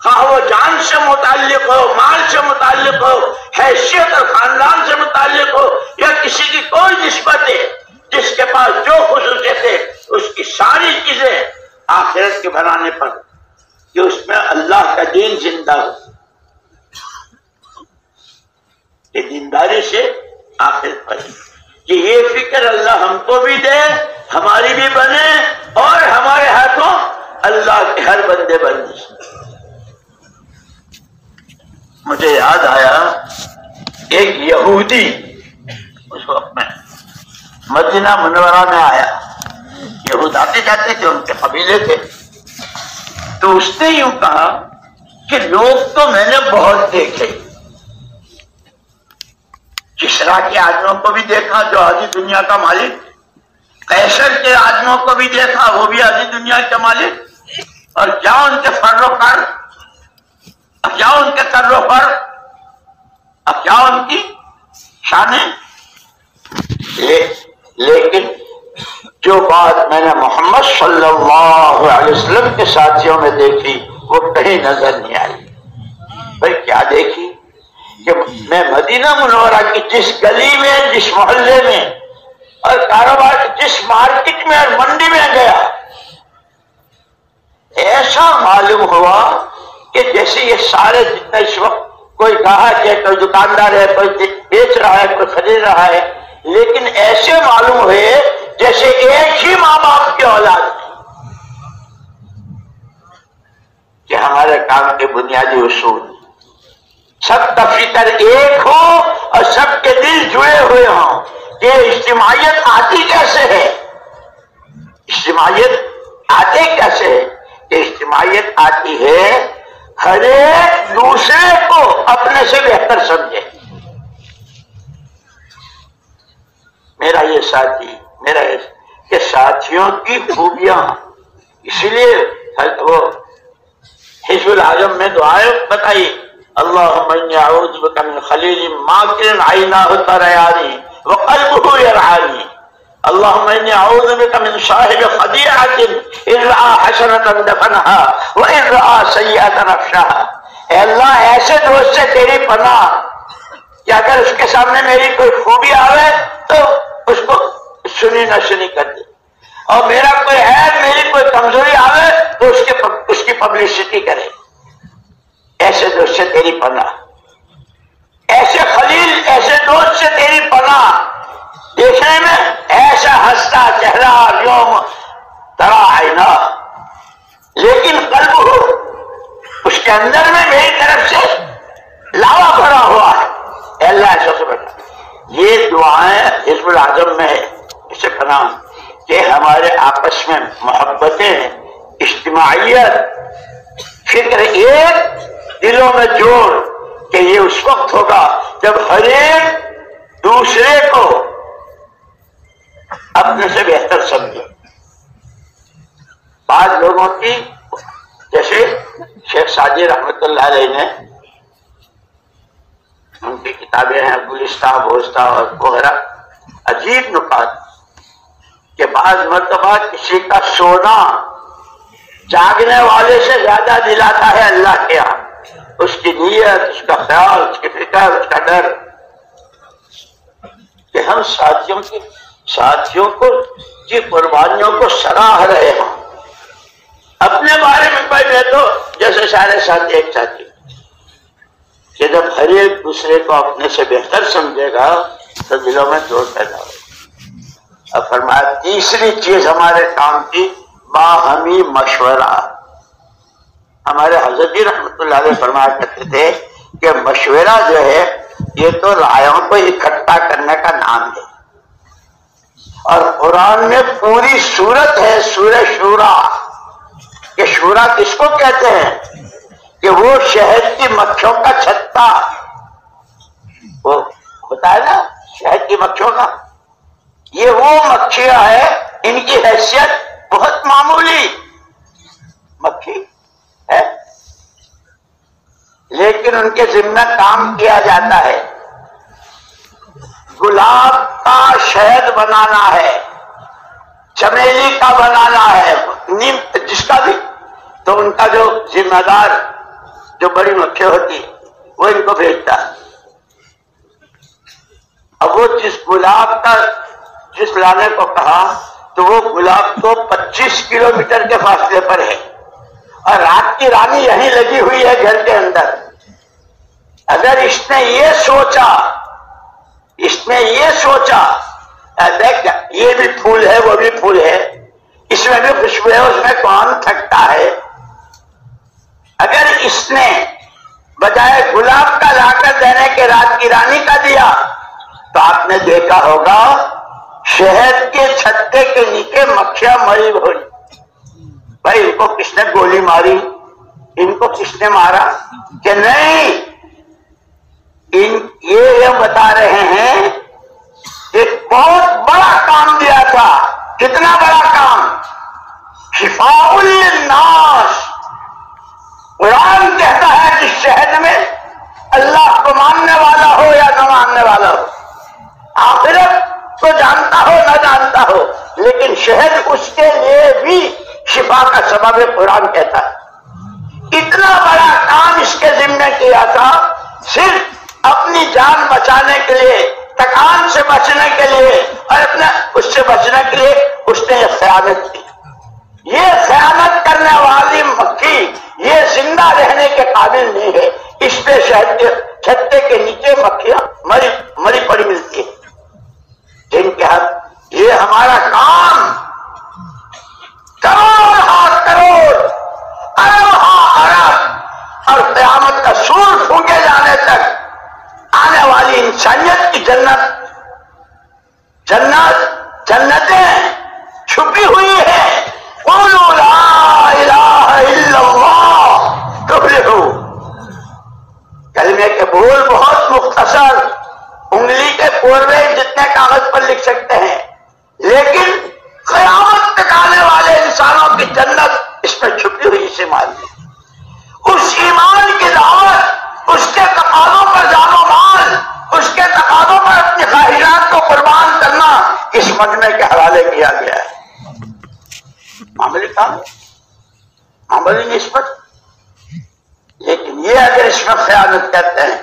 خواہ وہ جان سے متعلق ہو، مال سے متعلق ہو، حیثیت اور خاندان سے متعلق ہو، یا کسی کی کوئی نسبت ہے، جس کے پاس جو خصوصیت ہے اس کی ساری چیزیں آخرت کے بنانے پر، کہ اس میں اللہ کا دین زندہ ہو. یہ دینداری سے آخرت پر، کہ یہ فکر اللہ ہم کو بھی دے، ہماری بھی بنے، اور ہمارے ہاتھوں اللہ کے ہر بندے بنے. مجھے یاد آیا ایک یہودی اس وقت میں مدینہ منورہ میں آیا. یہود آتے جاتے تھے، ان کے قبیلے تھے. تو اس نے یوں کہا کہ لوگ تو میں نے بہت دیکھے، کسرا کے آدمیوں کو بھی دیکھا جو آدھی دنیا کا مالک، قیصر کے آدمیوں کو بھی دیکھا وہ بھی آدھی دنیا کے مالک، اور کیا ان کے فر و کر، کیا ان کے کر و فر، اب کیا ان کی شانیں. لیکن جو بات میں نے محمد صلی اللہ علیہ وسلم کے ساتھیوں میں دیکھی وہ کہیں نظر نہیں آئی. بھائی کیا دیکھی کہ میں مدینہ منورہ کی جس گلی میں، جس محلے میں، اور کاروبار جس مارکیٹ میں اور منڈی میں گیا، ایسا معلوم ہوا کہ جیسے یہ سارے جتنے اس وقت کوئی گاہک ہے، کوئی دکاندار ہے، کوئی بیچ رہا ہے، کوئی خرید رہا ہے، لیکن ایسے معلوم ہوئے جیسے ایک ہی ماں باپ کی اولاد ہے. کہ ہمارے کام کے بنیادی اصول سب کا فکر ایک ہو اور سب کے دل جڑے ہوئے ہوں. کہ اجتماعیت آتی کیسے ہے؟ اجتماعیت آتی کیسے ہے؟ کہ اجتماعیت آتی ہے ہر ایک دوسرے کو اپنے سے بہتر سمجھے. یہ ساتھی میرا کہ ساتھیوں کی خوبیاں، اس لیے وہ حزب العظم میں دعائیں بتائی، اللہم انی اعوذ بک من خلیل ماکر عیناہ تریانی وقلبہ یرعانی، اللہم انی اعوذ بک من صاحب خدیعۃ اذ رأى حسنۃ دفنہا وإذ رأى سیئۃ افشاہا۔ اے اللہ ایسے دوست سے تیری پناہ کہ اگر اس کے سامنے میری کوئی خوبی آوے تو اس کو سنی نہ سنی کر دے، اور میرا کوئی عیب، میری کوئی کمزوری آوے تو اس کی پبلسٹی کرے۔ ایسے دوست سے تیری پناہ، ایسے خلیل، ایسے دوست سے تیری پناہ، دیکھنے میں ایسا ہنستا چہرہ یوم ترا عینا، لیکن قلب ہو اس کے اندر میں میری طرف سے لاوا بھرا ہوا ہے۔ اے اللہ ایسا سے بتا، یہ دعائیں حزب العظم میں ہے، اسے پناہ کہ ہمارے آپس میں محبتیں، اجتماعیت، فکر ایک، دلوں میں جوڑ، کہ یہ اس وقت ہوگا جب ہر ایک دوسرے کو اپنے سے بہتر سمجھے۔ بعض لوگوں کی، جیسے شیخ سعدی رحمۃ اللہ علیہ نے، ان کی کتابیں ہیں گلستہ، بوستہ اور وغیرہ، عجیب نکات کہ بعض مرتبہ کسی کا سونا جاگنے والے سے زیادہ دلاتا ہے اللہ کے یہاں، اس کی نیت، اس کا خیال، اس کی فکر، اس کا ڈر، کہ ہم ساتھیوں کو کی قربانیوں کو سراہ رہے ہیں۔ اپنے بارے میں کوئی میں تو جیسے سارے ساتھی ایک ساتھی، کہ جب ہر ایک دوسرے کو اپنے سے بہتر سمجھے گا تو دلوں میں جوڑ پیدا ہوگا۔ اب فرمایا تیسری چیز ہمارے کام کی باہمی مشورہ۔ ہمارے حضرت جی رحمۃ اللہ علیہ فرمایا کرتے تھے کہ مشورہ جو ہے یہ تو رائوں کو اکٹھا کرنے کا نام ہے، اور قرآن میں پوری سورت ہے سورہ شورا، کہ شورا کس کو کہتے ہیں؟ کہ وہ شہد کی مکھیوں کا چھتا، وہ ہوتا ہے نا شہد کی مکھیوں کا، یہ وہ مکھیاں ہے، ان کی حیثیت بہت معمولی مکھی ہے، لیکن ان کے ذمہ کام کیا جاتا ہے۔ گلاب کا شہد بنانا ہے، چمیلی کا بنانا ہے، نیم جس کا بھی، تو ان کا جو ذمہ دار جو بڑی مکھی ہوتی ہے وہ ان کو بھیجتا ہے۔ اب وہ جس گلاب کا جس لانے کو کہا تو وہ گلاب تو 25 کلومیٹر کے فاصلے پر ہے، اور رات کی رانی یہیں لگی ہوئی ہے گھر کے اندر۔ اگر اس نے یہ سوچا دیکھ یہ بھی پھول ہے وہ بھی پھول ہے، اس میں بھی خوشبو ہے، اس میں کون تھکتا ہے، اگر اس نے بجائے گلاب کا لا کر دینے کے رات کی رانی کا دیا تو آپ نے دیکھا ہوگا شہد کے چھتے کے نیچے مکھیاں مری ہوئی۔ بھائی ان کو کس نے گولی ماری، ان کو کس نے مارا؟ کہ نہیں، یہ بتا رہے ہیں ایک بہت بڑا کام دیا تھا۔ کتنا بڑا کام؟ شفاء للناس۔ قرآن کہتا ہے کہ شہد میں اللہ کو ماننے والا ہو یا نہ ماننے والا ہو، آخرت کو جانتا ہو نہ جانتا ہو، لیکن شہد اس کے لیے بھی شفا کا سبب ہے، قرآن کہتا ہے۔ اتنا بڑا کام اس کے ذمہ کیا تھا، صرف اپنی جان بچانے کے لیے، تکان سے بچنے کے لیے، اور اپنے اس سے بچنے کے لیے اس نے یہ خیانت کی۔ یہ خیانت کرنے والی مکھی یہ زندہ رہنے کے قابل نہیں ہے، اس پہ شہد کے چھتے کے نیچے مکھیاں مری پڑی ملتی ہے، جن کے ہاتھ یہ ہمارا کام کروڑ ہاں کروڑ، ارب ہاں ارب، اور قیامت کا سور پھونکے جانے تک آنے والی انسانیت کی جنتیں چھپی ہوئی ہے۔ قولوا لا الہ الا اللہ تفلحوا۔ کلمے کے بول بہت مختصر، انگلی کے پورے جتنے کاغذ پر لکھ سکتے ہیں، سے مال دے. اس ایمان کی دعوت، اس کے تقاضوں پر جان و مال، اس کے تقاضوں پر اپنی خواہشات کو قربان کرنا اس مجمع کے حوالے کیا گیا ہے. معمولی کام، معمولی نسبت. لیکن یہ اگر اس میں خیانت کرتے ہیں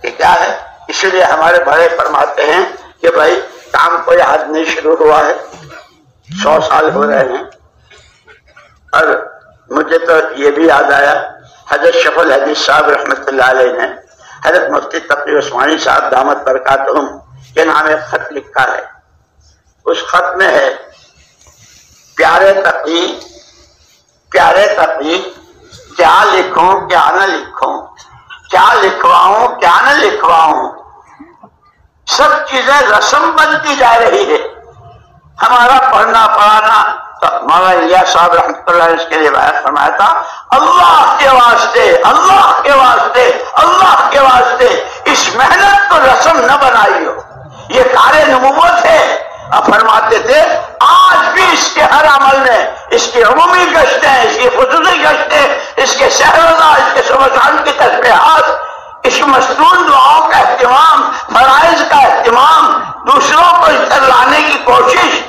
کہ کیا ہے، اس لیے ہمارے بڑے فرماتے ہیں کہ بھائی کام کوئی آج نہیں شروع ہوا ہے، 100 سال ہو رہے ہیں. اور مجھے تو یہ بھی یاد آیا، حضرت شیخ الحدیث صاحب رحمۃ اللہ علیہ نے حضرت مفتی تقی عثمانی صاحب دامت برکاتہم کے نام ایک خط لکھا ہے. اس خط میں ہے، پیارے تقی کیا لکھوں کیا نہ لکھوں، کیا لکھواؤں کیا نہ لکھواؤں، سب چیزیں رسم بنتی جا رہی ہے. ہمارا پڑھنا پڑھانا، مولانا الیاس صاحب رحمۃ اللہ نے اس کے لیے بیان فرمایا تھا، اللہ کے واسطے اللہ کے واسطے اللہ کے واسطے اس محنت کو رسم نہ بنائی ہو. یہ کار نبوت ہے. اب فرماتے تھے آج بھی اس کے ہر عمل میں، اس کی عمومی گشتیں، اس کی خصوصی گشتیں، اس کے شہروزہ، اس کے صبح شام کی تسبیحات، اس مستون دعاؤں کا اہتمام، فرائض کا اہتمام، دوسروں کو اس طرح لانے کی کوشش،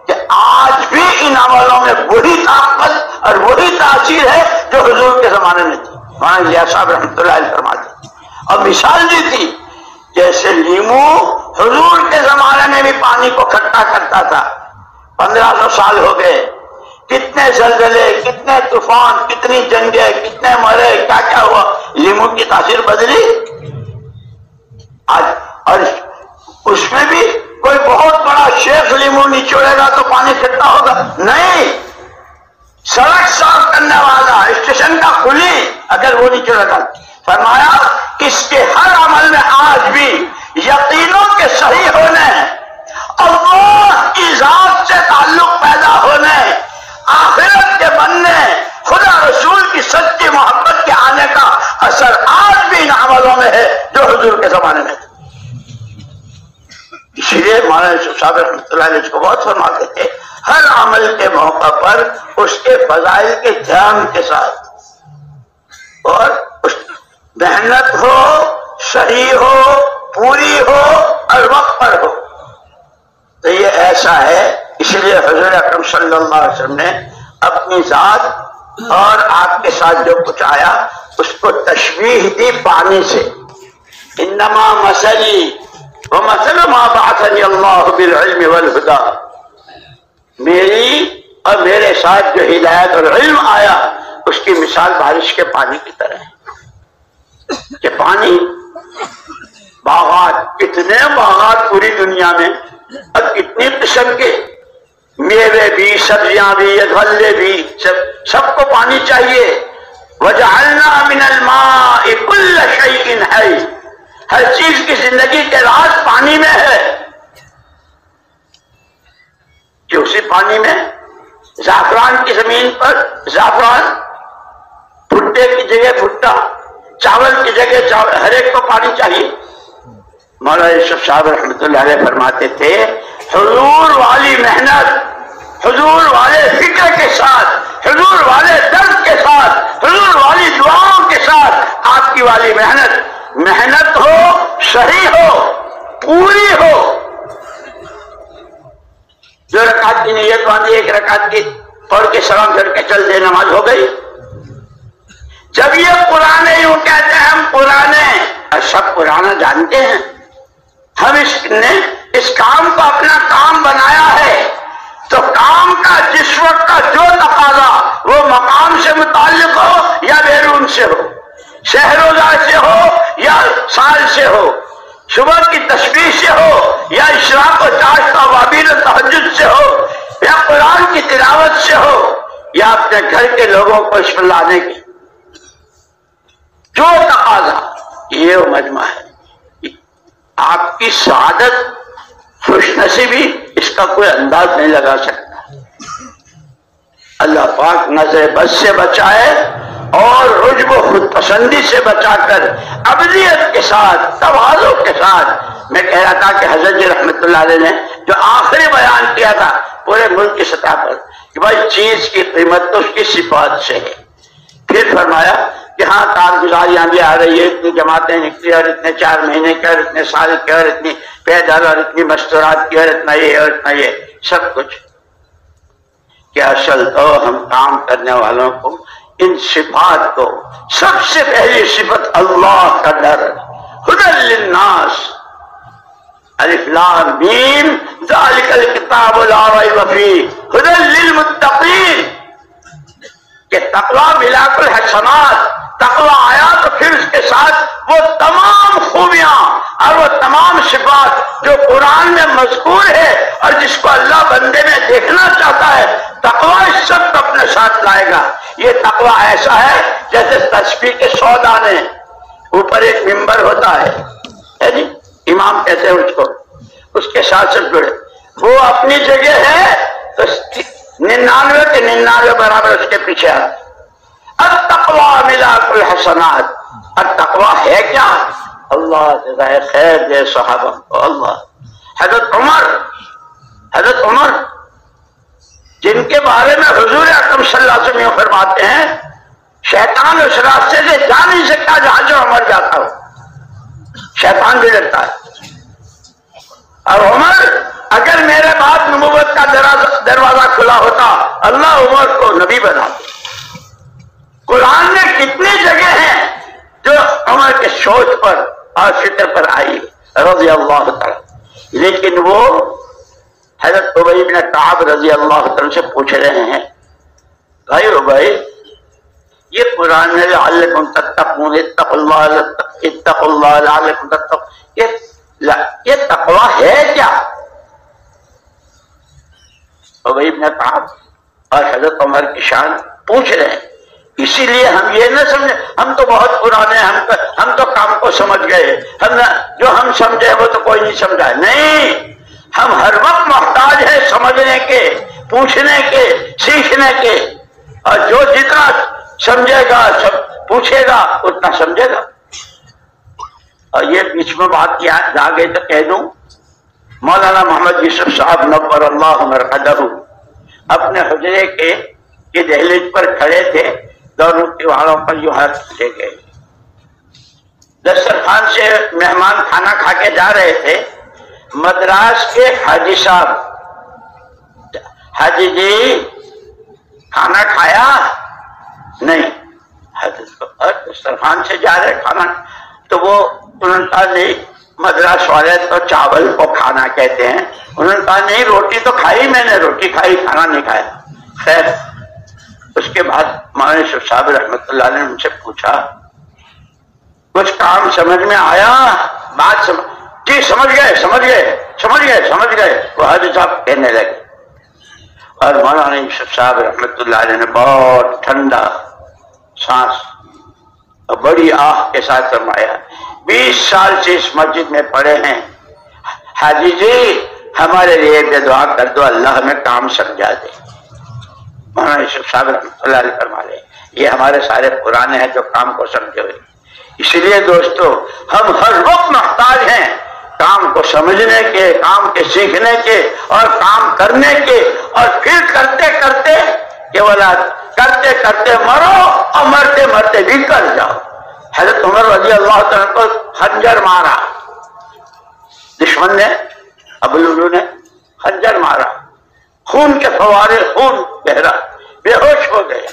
کہ آج بھی ان عملوں میں وہی طاقت اور وہی تاثیر ہے جو حضور کے زمانے میں تھی. مولانا الیاس صاحب رحمۃ اللہ علیہ فرماتے اور مثال دی تھی، جیسے لیمو حضور کے زمانے میں بھی پانی کو کھٹا کرتا تھا. 1500 سال ہو گئے، کتنے زلزلے، کتنے طوفان، کتنی جنگیں، کتنے مرے، کیا کیا ہوا، لیمو کی تاثیر بدلی آج. اور اس میں بھی کوئی بہت بڑا شیخ لیمو نچوڑے گا تو پانی کھٹا ہوگا؟ نہیں. سڑک صاف کرنے والا، اسٹیشن کا کلی اگر وہ نچوڑے گا. فرمایا اس کے ہر عمل میں آج بھی یقینوں کے صحیح ہونے، اللہ کی ذات سے تعلق پیدا ہونے، آخرت کے بننے، خدا رسول کی سچی محبت کے آنے کا اثر آج بھی ان عملوں میں ہے جو حضور کے زمانے میں تھا. اس لیے مولانا یوسف صاحب رحمۃ اللہ علیہ اس کو بہت فرماتے تھے، ہر عمل کے موقع پر اس کے فضائل کے دھیان کے ساتھ، اور محنت ہو، صحیح ہو، پوری ہو اور وقت پر ہو. تو یہ ایسا ہے. اس لیے حضور اکرم صلی اللہ علیہ وسلم نے اپنی ذات اور آپ کے ساتھ جو کچھ آیا اس کو تشبیہ دی پانی سے. انما مثلی ومثل ما بعثنی اللہ بالعلم والہدی، میری اور میرے ساتھ جو ہدایت اور علم آیا اس کی مثال بارش کے پانی کی طرح ہے. کہ پانی، باغات، کتنے باغات پوری دنیا میں، اور کتنی قسم کے میوے بھی، سبزیاں بھی، غلے بھی، سب کو پانی چاہیے. وجعلنا من الماء كل شيء حي، ہر چیز کی زندگی کے راز پانی میں ہے. کہ اسی پانی میں زعفران کی زمین پر زعفران، بھٹے کی جگہ بھٹا، چاول کی جگہ چاول، ہر ایک کو پانی چاہیے. مولانا یوسف صاحب رحمۃ اللہ علیہ فرماتے تھے حضور والی محنت، حضور والے فکر کے ساتھ، حضور والے درد کے ساتھ، حضور والی دعاؤں کے ساتھ آپ کی والی محنت ہو، صحیح ہو، پوری ہو. جو رکعت کی نیت باندھی، ایک رکعت کی پڑھ کے سلام پھر کے چل دے، نماز ہو گئی. جب یہ پرانے یوں کہتے ہیں ہم پرانے، اور سب پرانا جانتے ہیں، ہم اس کام کو اپنا کام بنایا ہے، تو کام کا جس وقت کا جو تقاضا، وہ مقام سے متعلق ہو یا بیرون سے ہو، شہروزہ سے ہو یا سال سے ہو، صبح کی تسبیح سے ہو یا اشراق و چاشت و وابیل و تہجد سے ہو، یا قرآن کی تلاوت سے ہو، یا اپنے گھر کے لوگوں کو اس پر لانے کی جو تقاضا، یہ وہ مجمع ہے. آپ کی سعادت، خوش نصیبی، اس کا کوئی انداز نہیں لگا سکتا. اللہ پاک نظر بد سے بچائے اور عجب و خود پسندی سے بچا کر ابدیت کے ساتھ، تواضع کے ساتھ. میں کہہ رہا تھا کہ حضرت جی رحمت اللہ علیہ نے جو آخری بیان کیا تھا پورے ملک کی سطح پر کہ بھائی چیز کی قیمت تو اس کی صفات سے ہے. پھر فرمایا کہ ہاں کارگزاریاں بھی آ رہی ہے، اتنی جماعتیں نکلی اور اتنے 4 مہینے کے اور اتنے سال کے اور اتنی پیدل اور اتنی مستورات کی اور اتنا یہ اور اتنا یہ سب کچھ. کہ اصل تو ہم کام کرنے والوں کو ان صفات کو، سب سے پہلی صفت اللہ کا ڈر، ہدی للناس، الف لام میم ذالک الکتاب لا ریب فیہ ہدی للمتقین، کہ تقویٰ ملاک الحسنات، تقویٰ آیا تو پھر اس کے ساتھ وہ تمام خوبیاں اور وہ تمام صفات جو قرآن میں مذکور ہے اور جس کو اللہ بندے میں دیکھنا چاہتا ہے، تقویٰ اس سب کو اپنے ساتھ لائے گا. یہ تقویٰ ایسا ہے جیسے تسبیح کے 100 دانے، اوپر ایک ممبر ہوتا ہے جی، امام کہتے ہیں اس کو، اس کے ساتھ سے جڑے، وہ اپنی جگہ ہے تو 99 کے 99 برابر اس کے پیچھے آتے. التقویٰ ملاک الحسنات، التقویٰ ہے کیا؟ اللہ جزائے خیر دے صحابہ کو. اللہ حضرت عمر جن کے بارے میں حضور اکرم صلی اللہ علیہ وسلم فرماتے ہیں شیطان اس راستے سے جا نہیں سکتا جہاں جو عمر جاتا ہو، شیطان بھی ڈرتا ہے. اور عمر اگر میرے بعد نبوت کا دروازہ کھلا ہوتا اللہ عمر کو نبی بنا دے. قرآن میں کتنی جگہ ہیں جو عمر کے سوچ پر اور فکر پر آئی رضی اللہ تعالی. لیکن وہ حضرت ابی بن کعب رضی اللہ عنہ سے پوچھ رہے ہیں، بھائی ابی یہ قرآن میں لعلکم تتقون اتقوا اللہ لعلکم تتقون، یہ تقویٰ ہے کیا؟ ابی بن کعب اور حضرت عمر کی شان پوچھ رہے ہیں. اسی لیے ہم یہ نہ سمجھے ہم تو بہت پرانے ہیں، ہم تو کام کو سمجھ گئے، جو ہم سمجھے وہ تو کوئی نہیں سمجھا. نہیں، ہم ہر وقت محتاج ہیں سمجھنے کے، پوچھنے کے، سیکھنے کے، اور جو جتنا سمجھے گا پوچھے گا اتنا سمجھے گا. اور یہ بیچ میں بات کیا جا گئی تو کہہ دوں، مولانا محمد یوسف صاحب نور اللہ مرقدہ اپنے حجرے کے دہلیز پر کھڑے تھے، دونوں دیواروں پر یوں ہاتھ لے گئے. دسترخوان سے مہمان کھانا کھا کے جا رہے تھے. مدراس کے حاجی صاحب، حاجی جی کھانا کھایا؟ نہیں. دسترخوان سے جا رہے کھانا، تو وہ انہوں نے کہا نہیں، مدراس والے تو چاول کو کھانا کہتے ہیں. انہوں نے کہا نہیں، روٹی تو کھائی میں نے، روٹی کھائی، کھانا نہیں کھایا. خیر اس کے بعد مولانا یوسف صاحب رحمۃ اللہ علیہ نے ان سے پوچھا کچھ کام سمجھ میں آیا؟ بات جی سمجھ گئے. وہ حاجی صاحب کہنے لگے. اور مولانا یوسف صاحب رحمۃ اللہ علیہ نے بہت ٹھنڈا سانس اور بڑی آہ کے ساتھ فرمایا، 20 سال سے اس مسجد میں پڑے ہیں، حاجی جی ہمارے لیے بھی دعا کر دو، اللہ ہمیں کام سمجھا دے. مولانا یوسف صاحب رحمۃ اللہ علیہ فرما رہے یہ ہمارے سارے پرانے ہیں جو کام کو سمجھے ہوئے. اس لیے دوستو ہم ہر وقت محتاج ہیں کام کو سمجھنے کے، کام کے سیکھنے کے اور کام کرنے کے، اور پھر کرتے کرتے کرتے کرتے مرو اور مرتے مرتے بھی کر جاؤ. حضرت عمر رضی اللہ تعالیٰ کو خنجر مارا، دشمن نے، ابو لولو نے خنجر مارا، خون کے فوارے، خون بہرا، بے ہوش ہو گئے.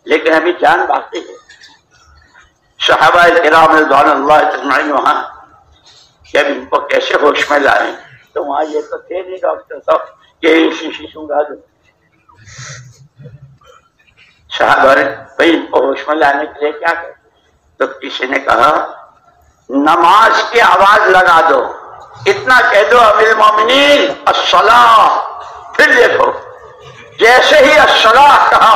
لیکن ابھی جان باقی ہے. صحابہ کرام رضوان اللہ اجمعین وہاں جب ان کو کیسے ہوش میں لائیں تو وہاں یہ تو تھے نہیں ڈاکٹر صاحب کہ شیشی سنگا دو. صحابہ نے بھائی ان کو ہوش میں لانے کے لیے کیا کریں؟ تو کسی نے کہا نماز کی آواز لگا دو، اتنا کہہ دو امیر المومنین الصلاۃ. پھر دیکھو جیسے ہی الصلاۃ کہا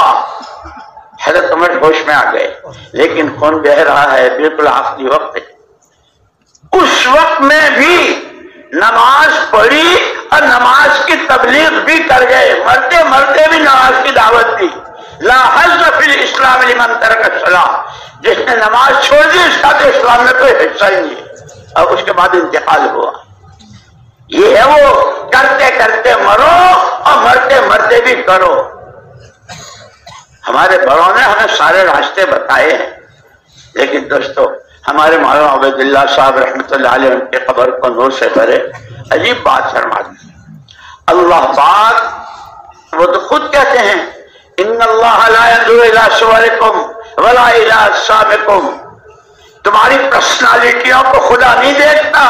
حضرت عمر ہوش میں آ گئے. لیکن خون بہ رہا ہے، بالکل آخری وقت ہے. اس وقت میں بھی نماز پڑھی اور نماز کی تبلیغ بھی کر گئے، مرتے مرتے بھی نماز کی دعوت دی. لا حظ فی الاسلام لمن ترک الصلاۃ، جس نے نماز چھوڑ دی اس کا تو اسلام میں کوئی حصہ ہی نہیں ہے. اور اس کے بعد انتقال ہوا. یہ ہے وہ کرتے کرتے مرو اور مرتے مرتے بھی کرو. ہمارے بڑوں نے ہمیں سارے راستے بتائے ہیں، لیکن دوستو ہمارے مولانا عبید اللہ صاحب رحمۃ اللہ علیہ ان کے قبر کو نور سے بھرے عجیب بات فرماتے ہیں۔ اللہ پاک وہ تو خود کہتے ہیں ان اللہ لا ينظر الى صورکم ولا الى اجسامکم، تمہاری پرسنالٹیوں کو خدا نہیں دیکھتا۔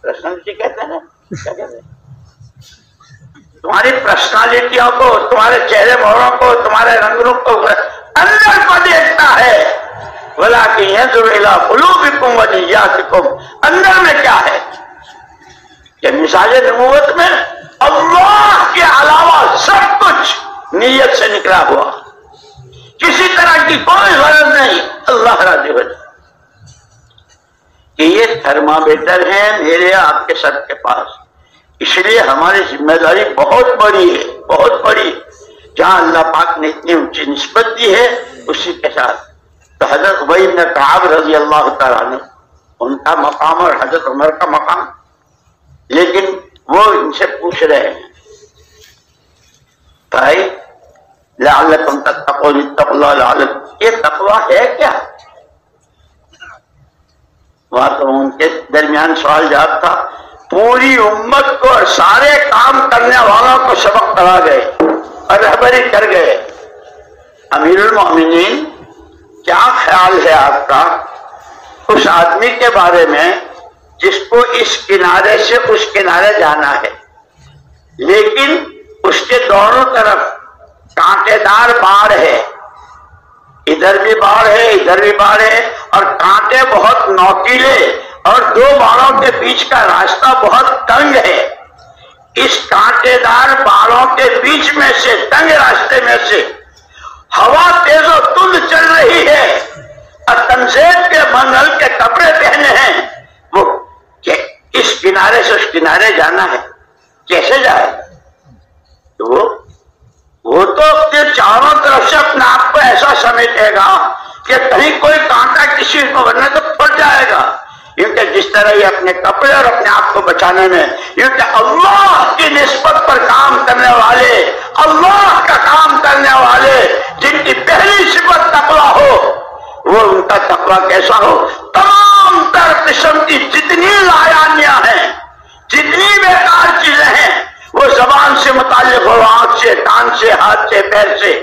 پرسنالٹی کہتے ہیں نا، کیا کہتے ہیں؟ تمہاری پرسنالٹیوں کو، تمہارے چہرے مہروں کو، تمہارے رنگوں کو اندر کو دیکھتا ہے، ولکن ينظر الى قلوبکم ونیاتکم، اندر میں کیا ہے؟ کہ مثال نبوت میں اللہ کے علاوہ سب کچھ نیت سے نکلا ہوا، کسی طرح کی کوئی غرض نہیں، اللہ راضی ہو جائے۔ کہ یہ تھرمامیٹر ہیں میرے آپ کے سب کے پاس، اس لیے ہماری ذمہ داری بہت بڑی ہے، بہت بڑی۔ جہاں اللہ پاک نے اتنی اونچی نسبت دی ہے اسی کے ساتھ، تو حضرت ابی بن کعب رضی اللہ تعالیٰ عنہ ان کا مقام اور حضرت عمر کا مقام، لیکن وہ ان سے پوچھ رہے ہیں بھائی لعلکم تتقون، اتقوا اللہ لعلکم، یہ تقویٰ ہے کیا؟ وہاں تو ان کے درمیان سوال جواب تھا، پوری امت کو اور سارے کام کرنے والوں کو سبق پڑھا گئے اور رہبری کر گئے۔ امیر المومنین کیا خیال ہے آپ کا اس آدمی کے بارے میں جس کو اس کنارے سے اس کنارے جانا ہے، لیکن اس کے دونوں طرف کانٹے دار باڑ ہے، ادھر بھی باڑ ہے ادھر بھی باڑ ہے، اور کانٹے بہت نوکیلے، اور دو باڑوں کے بیچ کا راستہ بہت تنگ ہے۔ اس کانٹے دار باڑوں کے بیچ میں سے، تنگ راستے میں سے ہوا تیز و تند چل رہی ہے، اور تنزیب کے منگل کے کپڑے پہنے ہیں، وہ کہ اس کنارے سے اس کنارے جانا ہے، کیسے جائے؟ وہ تو اپنے چاروں طرف سے اپنے آپ کو ایسا سمیٹے گا کہ کہیں کوئی کانٹا کسی کو ورنہ تو پھٹ جائے گا، کیونکہ جس طرح یہ اپنے کپڑے اور اپنے آپ کو بچانے میں، کیونکہ اللہ کی نسبت پر کام کرنے والے، اللہ کا کام کرنے والے جن کی پہلی صفت تقویٰ ہو، وہ ان کا تقویٰ کیسا ہو؟ تمام تر قسم کی جتنی لایانیاں ہیں، جتنی بیکار چیزیں ہیں، وہ زبان سے متعلق ہو، آنکھ سے، کان سے، ہاتھ سے، پیر سے،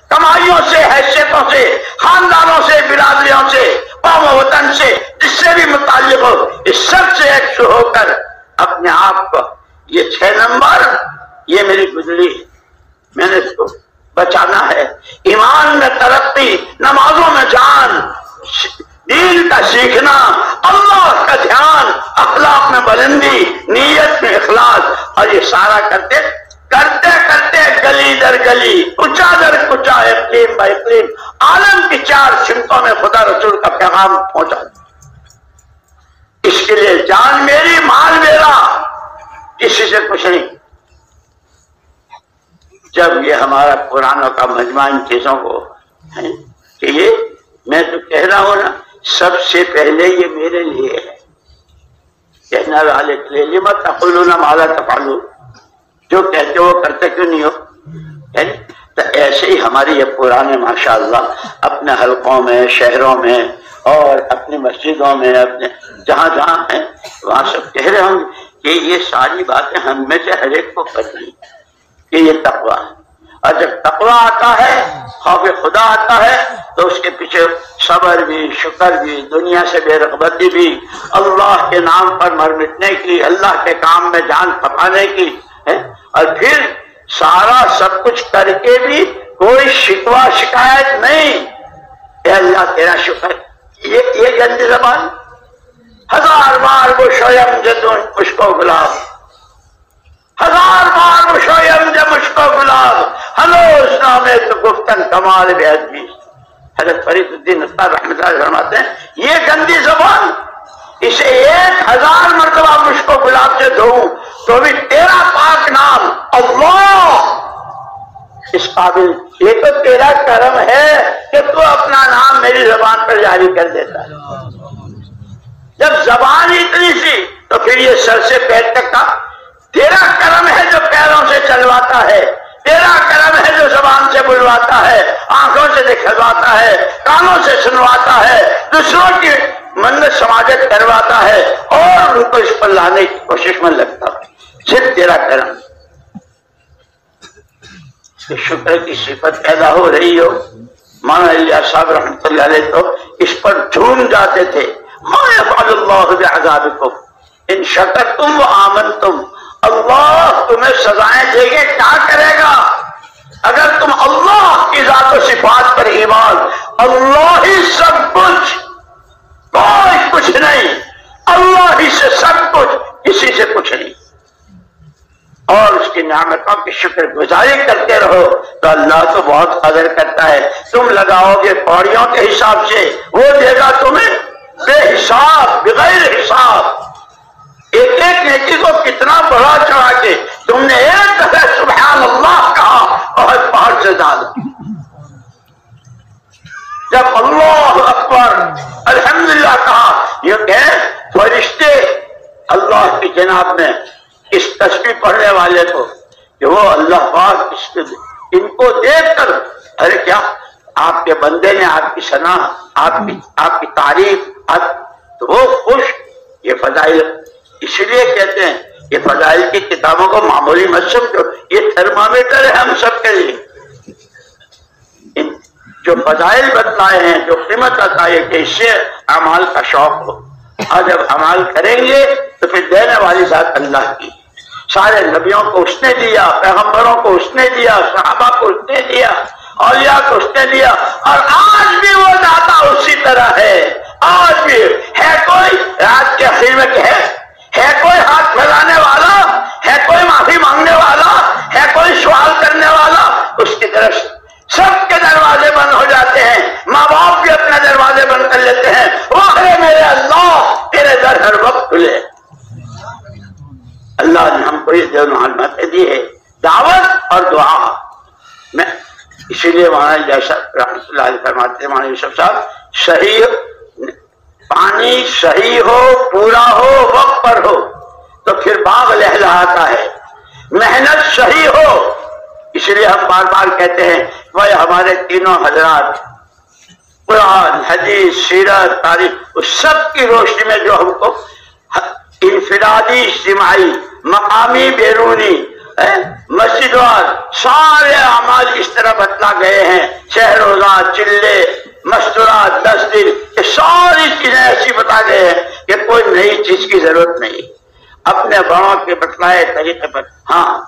کمائیوں سے، حیثیتوں سے، خاندانوں سے، برادریوں سے، قوم و وطن سے، جس سے بھی متعلق ہو، اس سب سے ایک شو ہو کر اپنے آپ کو، یہ 6 نمبر، یہ میری گزری ہے، میں نے اس کو بچانا ہے۔ ایمان میں ترقی، نمازوں میں جان، دین کا سیکھنا، اللہ کا دھیان، اخلاق میں بلندی، نیت میں اخلاص، اور یہ سارا کرتے کرتے کرتے گلی در گلی، کچا در کچا، اقلیم با اقلیم، عالم کی 4 سمتوں میں خدا رسول کا پیغام پہنچا۔ اس کے لیے جان میری، مال میرا، کسی سے کچھ نہیں۔ جب یہ ہمارا قرآن کا مجمع ان چیزوں کو ہے کہ یہ میں تو کہہ رہا ہوں نا، سب سے پہلے یہ میرے لیے ہے، کہنا والے کے لیے، لما تقولون ما لا تفعلون، جو کہتے وہ کرتے کیوں نہیں ہو؟ تو ایسے ہی ہماری یہ پرانے ماشاءاللہ اپنے حلقوں میں، شہروں میں، اور اپنی مسجدوں میں، اپنے جہاں جہاں ہیں وہاں سب کہہ رہے ہوں کہ یہ ساری باتیں ہم میں سے ہر ایک کو کرنی کہ یہ تقویٰ ہے۔ اور جب تقویٰ آتا ہے، خوف خدا آتا ہے، تو اس کے پیچھے صبر بھی، شکر بھی، دنیا سے بے رغبتی بھی، اللہ کے نام پر مر مٹنے کی، اللہ کے کام میں جان کھپانے کی ہے، اور پھر سارا سب کچھ کر کے بھی کوئی شکوہ شکایت نہیں، اے اللہ تیرا شکر۔ یہ گندی زبان، 1000 بار وہ شویم جدون مجھ کو گلاب، 1000 بار وہ شویم جب مجھ کو گلاب، ہنوز نامے تو گفتن کمال بے ادبی۔ حضرت فرید الدین اطہر رحمۃ اللہ فرماتے ہیں یہ گندی زبان، اسے 1000 مرتبہ مجھ کو گلاب سے دھوؤں تو بھی تیرا پاک نام اللہ اس قابل، یہ تو تیرا کرم ہے کہ تو اپنا نام میری زبان پر جاری کر دیتا ہے۔ جب زبان اتنی سی تو پھر یہ سر سے پیر تک کا تیرا کرم ہے جو پیروں سے چلواتا ہے، تیرا کرم ہے جو زبان سے بلواتا ہے، آنکھوں سے دکھلواتا ہے، کانوں سے سنواتا ہے، دوسروں کی منت سماجت کرواتا ہے اور ان کو اس پر لانے کی کوشش میں لگتا ہے، صرف تیرا کرم۔ شکر کی صفت پیدا ہو رہی ہو، مولانا الیاس صاحب رحمۃ اللہ علیہ تو اس پر جھوم جاتے تھے، ما یفعل اللہ بعذابکم ان شکرتم وآمنتم، اللہ تمہیں سزائیں دے گے، کیا کرے گا اگر تم اللہ کی ذات و صفات پر ایمان، اللہ ہی سب کچھ، کوئی کچھ نہیں، اللہ ہی سے سب کچھ، کسی سے کچھ نہیں، اور اس کی نعمتوں کی شکر گزاری کرتے رہو تو اللہ تو بہت قدر کرتا ہے۔ تم لگاؤ گے پوڑیوں کے حساب سے، وہ دے گا تمہیں بے حساب، بغیر حساب، ایک ایک نیکی کو کتنا بڑا چڑھا کے تم نے ایک دفعہ سبحان اللہ کہا، بہت پہاڑ سے زیادہ، جب اللہ اکبر الحمدللہ کہا، یہ کہ فرشتے اللہ کی جناب میں اس تسبیح پڑھنے والے کو کہ وہ اللہ پاک ان کو دیکھ کر، ارے کیا آپ کے بندے نے آپ کی ثنا، آپ کی تعریف، تو وہ خوش۔ یہ فضائل اس لیے کہتے ہیں، یہ فضائل کی کتابوں کو معمولی مت سمجھو، یہ تھرمامیٹر ہے ہم سب کے لیے۔ جو فضائل بتلائے ہیں، جو قیمت بتائی ہے کہ اس سے اعمال کا شوق ہو، اور جب اعمال کریں گے تو پھر دینے والی ذات اللہ کی، سارے نبیوں کو اس نے دیا، پیغمبروں کو اس نے دیا، صحابہ کو اس نے دیا، اولیاء کو اس نے دیا، اور آج بھی وہ داتا اسی طرح ہے۔ آج بھی ہے کوئی رات کے اخیر میں کہ ہے کوئی ہاتھ پھیلانے والا، ہے کوئی معافی مانگنے والا، ہے کوئی سوال کرنے والا، اس کی طرف سب کے دروازے بند ہو جاتے ہیں، ماں باپ بھی اپنے دروازے بند کر لیتے ہیں، واہ میرے اللہ تیرے در ہر وقت کھلے۔ اللہ نے ہم کو یہ دونوں علامتیں دی ہے، دعوت اور دعا میں، اسی لیے مولانا جیسا رحمۃ اللہ علیہ فرماتے ہیں، مولانا یوسف صاحب، صحیح پانی صحیح ہو، پورا ہو، وقت پر ہو تو پھر باغ لہلہاتا ہے، محنت صحیح ہو، اس لیے ہم بار بار کہتے ہیں وہ ہمارے تینوں حضرات قرآن، حدیث، سیرت، تاریخ، اس سب کی روشنی میں جو ہم کو انفرادی، اجتماعی، مقامی، بیرونی، مسجدوار سارے اعمال اس طرح بتلا گئے ہیں، شہ روزہ، چلے، مستورات، 10 دن، یہ ساری چیزیں ایسی بتا گئے ہیں کہ کوئی نئی چیز کی ضرورت نہیں، اپنے بڑوں کے بتلائے طریقے پر۔ ہاں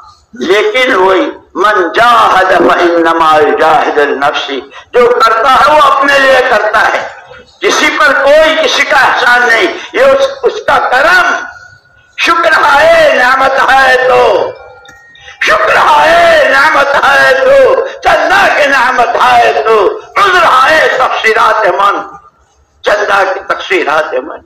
لیکن وہی من جاہد فانما یجاہد لنفسہ، جو کرتا ہے وہ اپنے لیے کرتا ہے، کسی پر کوئی کسی کا احسان نہیں، یہ اس کا کرم، شکر ہے نعمت ہے تو، شکر ہے نعمت ہے تو، چندہ کی نعمت ہے تو، عذر ہے تقصیرات من، چندہ کی تقصیرات من،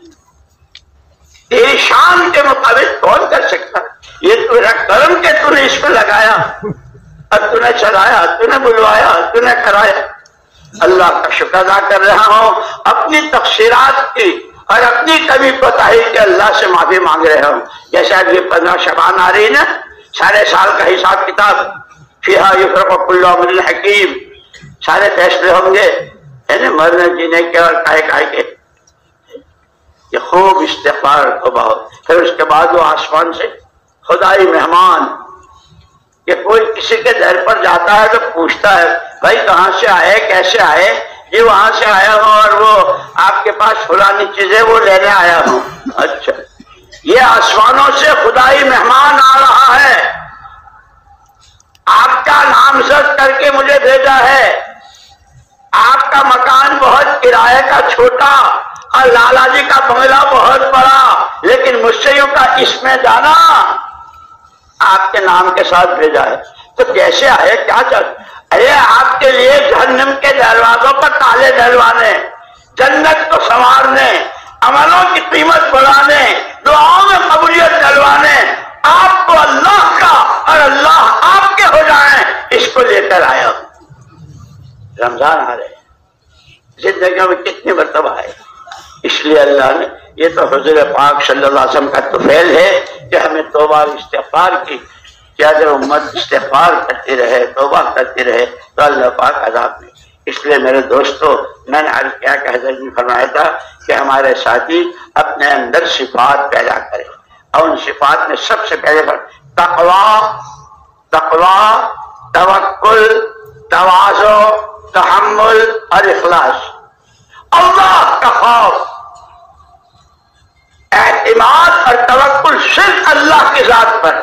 تیری شان کے مطابق کون کر سکتا؟ یہ تیرا کرم کہ تو نے اس کو لگایا، اور تو نے چلایا، تو نے بلوایا، تو نے کرایا۔ اللہ کا شکر ادا کر رہا ہوں، اپنی تقصیرات کی اور اپنی کمی کوتاہی کے اللہ سے معافی مانگ رہا ہوں۔ جیسے اب یہ 15 شعبان آ رہی نا، سارے سال کا حساب کتاب، فیہا یفرق کل امر حکیم، سارے فیصلے ہوں گے، یعنی مرنے جینے کے اور کائے کے، یہ خوب استغفار کو بہت۔ پھر اس کے بعد وہ آسمان سے خدائی مہمان، کہ کوئی کسی کے در پر جاتا ہے تو پوچھتا ہے بھائی کہاں سے آئے، کیسے آئے؟ جی وہاں سے آیا ہوں اور وہ آپ کے پاس فلانی چیزیں وہ لینے آیا ہوں۔ اچھا، یہ آسمانوں سے خدائی مہمان آ رہا ہے، آپ کا نامزد کر کے مجھے بھیجا ہے، آپ کا مکان بہت کرایہ کا چھوٹا اور لالا جی کا بنگلہ بہت بڑا، لیکن مجھ سے یوں کا اس میں جانا آپ کے نام کے ساتھ بھیجا ہے۔ تو کیسے آئے، کیا چاہتے؟ ارے آپ کے لیے جہنم کے دروازوں پر تالے ڈلوانے، جنت کو سنوارنے، عملوں کی قیمت بڑھانے، دعاؤں میں قبولیت ڈلوانے، آپ کو اللہ کا اور اللہ آپ کے ہو جائیں، اس کو لے کر آیا ہوں۔ رمضان آ رہے، زندگی میں کتنی مرتبہ ہے، اس لیے اللہ نے یہ تو حضور پاک صلی اللہ علیہ وسلم کا طفیل ہے کہ ہمیں توبہ استغفار کی کہ اگر امت استغفار کرتی رہے، توبہ کرتی رہے تو اللہ پاک عذاب نہیں۔ اس لیے میرے دوستو، میں نے عرض کیا کہ حضرت نے فرمایا تھا کہ ہمارے ساتھی اپنے اندر صفات پیدا کریں، اور ان صفات میں سب سے پہلے تقوی، توکل، تواضع، تحمل اور اخلاص، اللہ کا خوف، اعتماد اور توکل صرف اللہ کی ذات پر،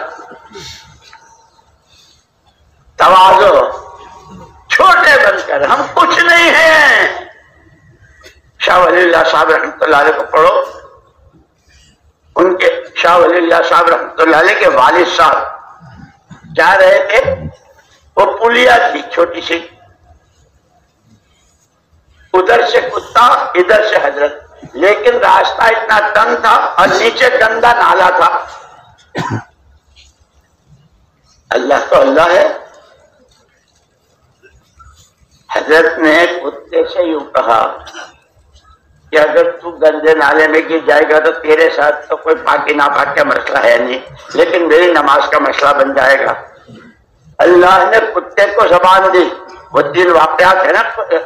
تواضع، چھوٹے بن کر ہم کچھ نہیں ہیں۔ شاہ ولی اللہ صاحب رحمۃ اللہ علیہ کو پڑھو، ان کے شاہ ولی اللہ صاحب رحمۃ اللہ علیہ کے والد صاحب جا رہے تھے، وہ پلیا تھی چھوٹی سی، ادھر سے کتا ادھر سے حضرت، لیکن راستہ اتنا تنگ تھا اور نیچے گندا نالا تھا۔ اللہ تو اللہ ہے، حضرت نے کتے سے یوں کہا کہ اگر تو گندے نالے میں گر جائے گا تو تیرے ساتھ تو کوئی پاکی ناپاک کا مسئلہ ہے نہیں، لیکن میری نماز کا مسئلہ بن جائے گا۔ اللہ نے کتے کو زبان دی، وہ دن واقعات ہے نا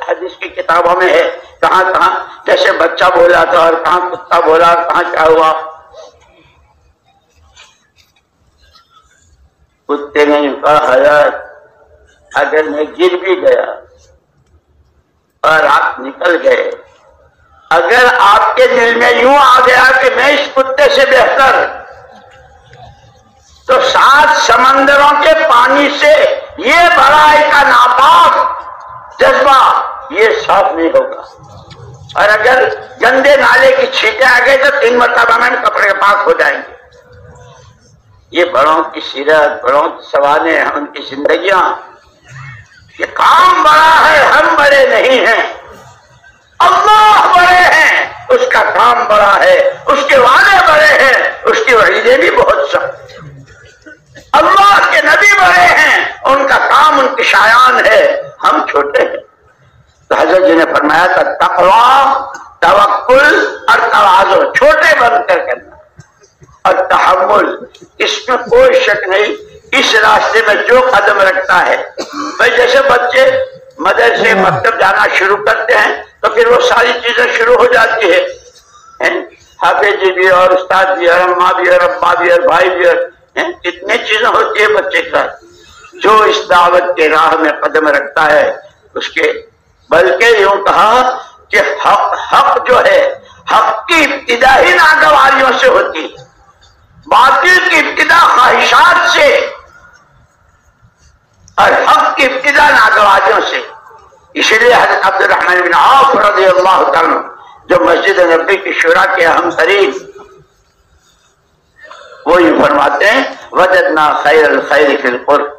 حدیث کی کتابوں میں ہے، کہاں کہاں جیسے بچہ بولا تھا اور کہاں کتا بولا اور کہاں کیا ہوا۔ کتے نے کہا حضرت اگر میں گر بھی گیا اور آپ نکل گئے، اگر آپ کے دل میں یوں آ گیا کہ میں اس کتے سے بہتر، تو 7 سمندروں کے پانی سے یہ بڑائی کا ناپاک جذبہ یہ صاف نہیں ہوگا، اور اگر گندے نالے کی چھینٹیں آ گئی تو 3 مرتبہ میں کپڑے پاک ہو جائیں گے۔ یہ بڑوں کی سیرت، بڑوں کی سوانح، ان کی زندگیاں، یہ کام بڑا ہے، ہم بڑے نہیں ہیں، اللہ بڑے ہیں، اس کا کام بڑا ہے، اس کے وعدے بڑے ہیں، اس کی وعیدیں بھی بہت سخت، اللہ کے نبی بڑے ہیں، ان کا کام ان کی شایان ہے، ہم چھوٹے ہیں۔ تو حضرت جی نے فرمایا تھا تقوی، توکل اور تواضع، چھوٹے بن کر کرنا، اور تحمل، اس میں کوئی شک نہیں، اس راستے میں جو قدم رکھتا ہے، بھائی جیسے بچے مدرسے مکتب جانا شروع کرتے ہیں تو پھر وہ ساری چیزیں شروع ہو جاتی ہے، حافظ جی بھی اور استاد بھی اور اماں بھی اور ابا بھی اور بھائی بھی، اور اتنی چیزیں ہوتی ہے بچے کا، جو اس دعوت کے راہ میں قدم رکھتا ہے اس کے، بلکہ یوں کہا کہ حق جو ہے، حق کی ابتدا ہی ناگواریوں سے ہوتی، باطل کی ابتدا خواہشات سے اور حق کی ابتدا ناگواریوں سے۔ اسی لیے حضرت عبد الرحمن بن عوف رضی اللہ تعالیٰ جو مسجد نبی کی شورا کے اہم ترین، وہ یہ فرماتے ہیں وجدنا خیر الخیر فی القرب،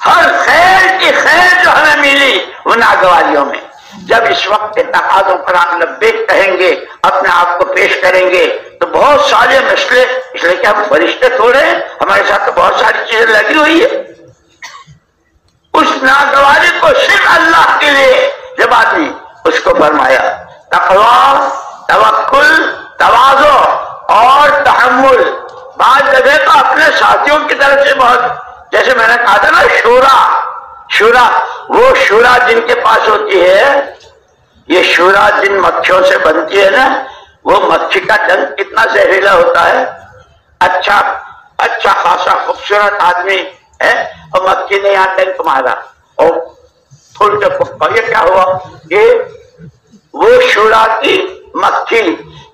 ہر خیر کی خیر جو ہمیں ملی وہ ناگواریوں میں، جب اس وقت کے تقاضوں پر آپ لبیک کہیں گے، اپنے آپ کو پیش کریں گے تو بہت سارے مسئلے، اس لیے کہ ہم فرشتے تھوڑے ہیں، ہمارے ساتھ تو بہت ساری چیزیں لگی ہوئی ہے، اس ناگواری کو صرف اللہ کے لیے جب آدمی اس کو فرمایا تقوی، توکل، تواضع اور تحمل، بعض جگہ تو اپنے ساتھیوں کی طرف سے بہت، جیسے میں نے کہا تھا نا شورا، وہ شورا جن کے پاس ہوتی ہے، یہ شورا جن مکھیوں سے بنتی ہے نا، وہ مکھی کا ڈنک کتنا زہریلا ہوتا ہے، اچھا خاصا خوبصورت آدمی ہے اور مکھی نے یہاں ڈنک مارا اور پھول کے پکا، یہ کیا ہوا؟ یہ وہ شورا کی مکھی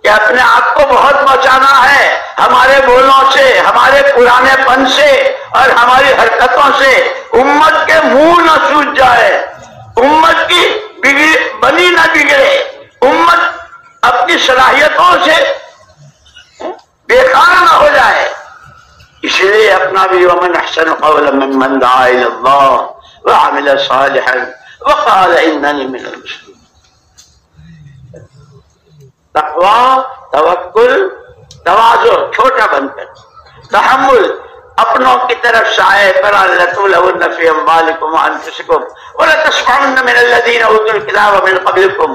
کہ اپنے آپ کو بہت بچانا ہے ہمارے بولوں سے، ہمارے پرانے پن سے اور ہماری حرکتوں سے، امت کے منہ نہ سوج جائے، امت کی بنی نہ بگڑے، امت اپنی صلاحیتوں سے بیکار نہ ہو جائے، اس لیے اپنا بھی ومن احسن قولا ممن دعا الی اللہ وعمل صالحا وقال اننی من المسلمین۔ تقوی، توکل، تواضع، چھوٹا بن کر، تحمل، اپنوں کی طرف سائے فرا لتولون فی اموالکم وانفسکم ولتسمعن من الذین اوتوا الکتاب من قبلکم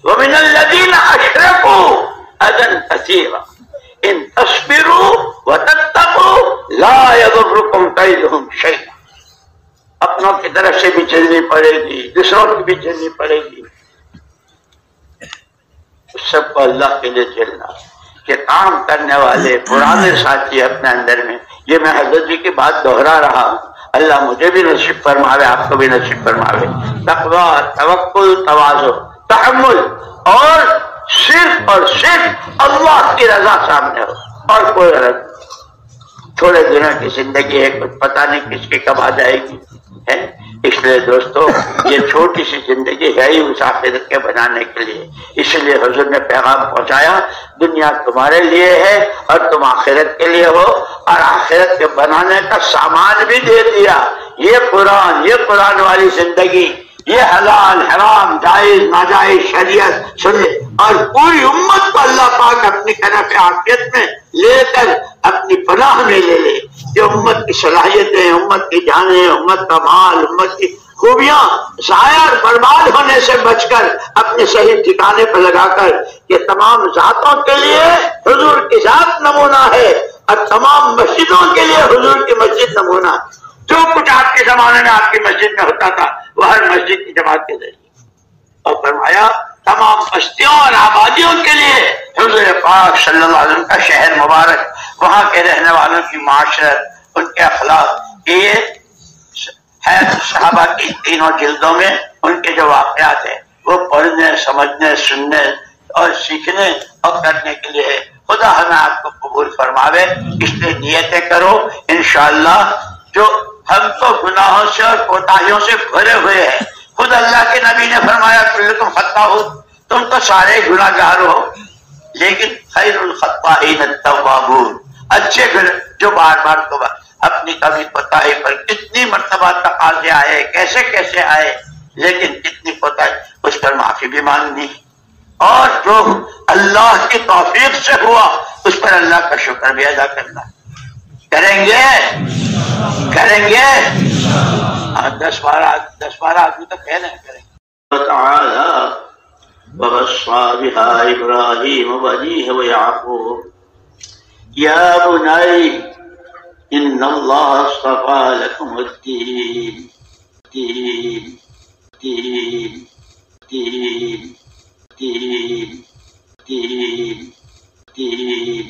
ومن الذین اشرکوا اذى کثیرا ان تصبروا وتتقوا لا يضركم كيدهم شيئا. اپنوں کی طرف سے بھی چلنی پڑے گی، دوسروں کی بھی چلنی پڑے گی، سب کو اللہ کے لیے چلنا کہ کام کرنے والے پرانے ساتھی اپنے اندر میں. یہ میں حضرت جی کی بات دہرا رہا ہوں، اللہ مجھے بھی نصیب فرماوے، آپ کو بھی نصیب فرماوے. تقویٰ، توکل، تواضع، تحمل، اور صرف اللہ کی رضا سامنے ہو اور کوئی غرض نہیں. تھوڑے دنوں کی زندگی ہے، کچھ پتہ نہیں کس کی کب آ جائے گی ہے. اس لیے دوستو یہ چھوٹی سی زندگی ہے ہی اس آخرت کے بنانے کے لیے. اس لیے حضور نے پیغام پہنچایا دنیا تمہارے لیے ہے اور تم آخرت کے لیے ہو، اور آخرت کے بنانے کا سامان بھی دے دیا. یہ قرآن والی زندگی، یہ حلال حرام جائز ناجائز شریعت سنے، اور پوری امت کو اللہ پاک اپنی طرف عافیت میں لے کر اپنی پناہ میں لے لے. کہ امت کی صلاحیتیں، امت کی جانیں، امت کا مال، امت کی خوبیاں ضائع اور برباد ہونے سے بچ کر اپنے صحیح ٹھکانے پر لگا کر یہ تمام ذاتوں کے لیے حضور کی ذات نمونہ ہے، اور تمام مسجدوں کے لیے حضور کی مسجد نمونہ. جو کچھ آپ کے زمانے میں آپ کی مسجد میں ہوتا تھا وہ ہر مسجد کی جماعت کے ذریعے. اور فرمایا تمام بستیوں اور آبادیوں کے لیے حضور پاک صلی اللہ علیہ وسلم کا شہر مبارک، وہاں کے رہنے والوں کی معاشرت، ان کے اخلاق، یہ ہے صحابہ کی تینوں جلدوں میں ان کے جو واقعات ہیں وہ پڑھنے، سمجھنے، سننے اور سیکھنے اور کرنے کے لیے ہے. خدا ہمیں آپ کو قبول فرماوے. اس لیے نیتیں کرو انشاءاللہ. جو ہم تو گناہوں سے اور کوتاہیوں سے بھرے ہوئے ہیں. خود اللہ کے نبی نے فرمایا کلکم خطاؤون، تم تو سارے گناہ گار ہو، لیکن خیر الخطائین التوابون، اچھے جو بار بار تو اپنی کبھی کوتاہی پر کتنی مرتبہ تقاضے آئے، کیسے کیسے آئے، لیکن کتنی کوتاہی اس پر معافی بھی مانگنی، اور جو اللہ کی توفیق سے ہوا اس پر اللہ کا شکر بھی ادا کرنا. کریں گے 10-12 آدمی تو کہہ رہے ہیں کریں گے. تعالی ووصى بها إبراهيم وبنيه ويعقوب يا بني إن الله اصطفى لكم الدين دين دين دين دين دين دين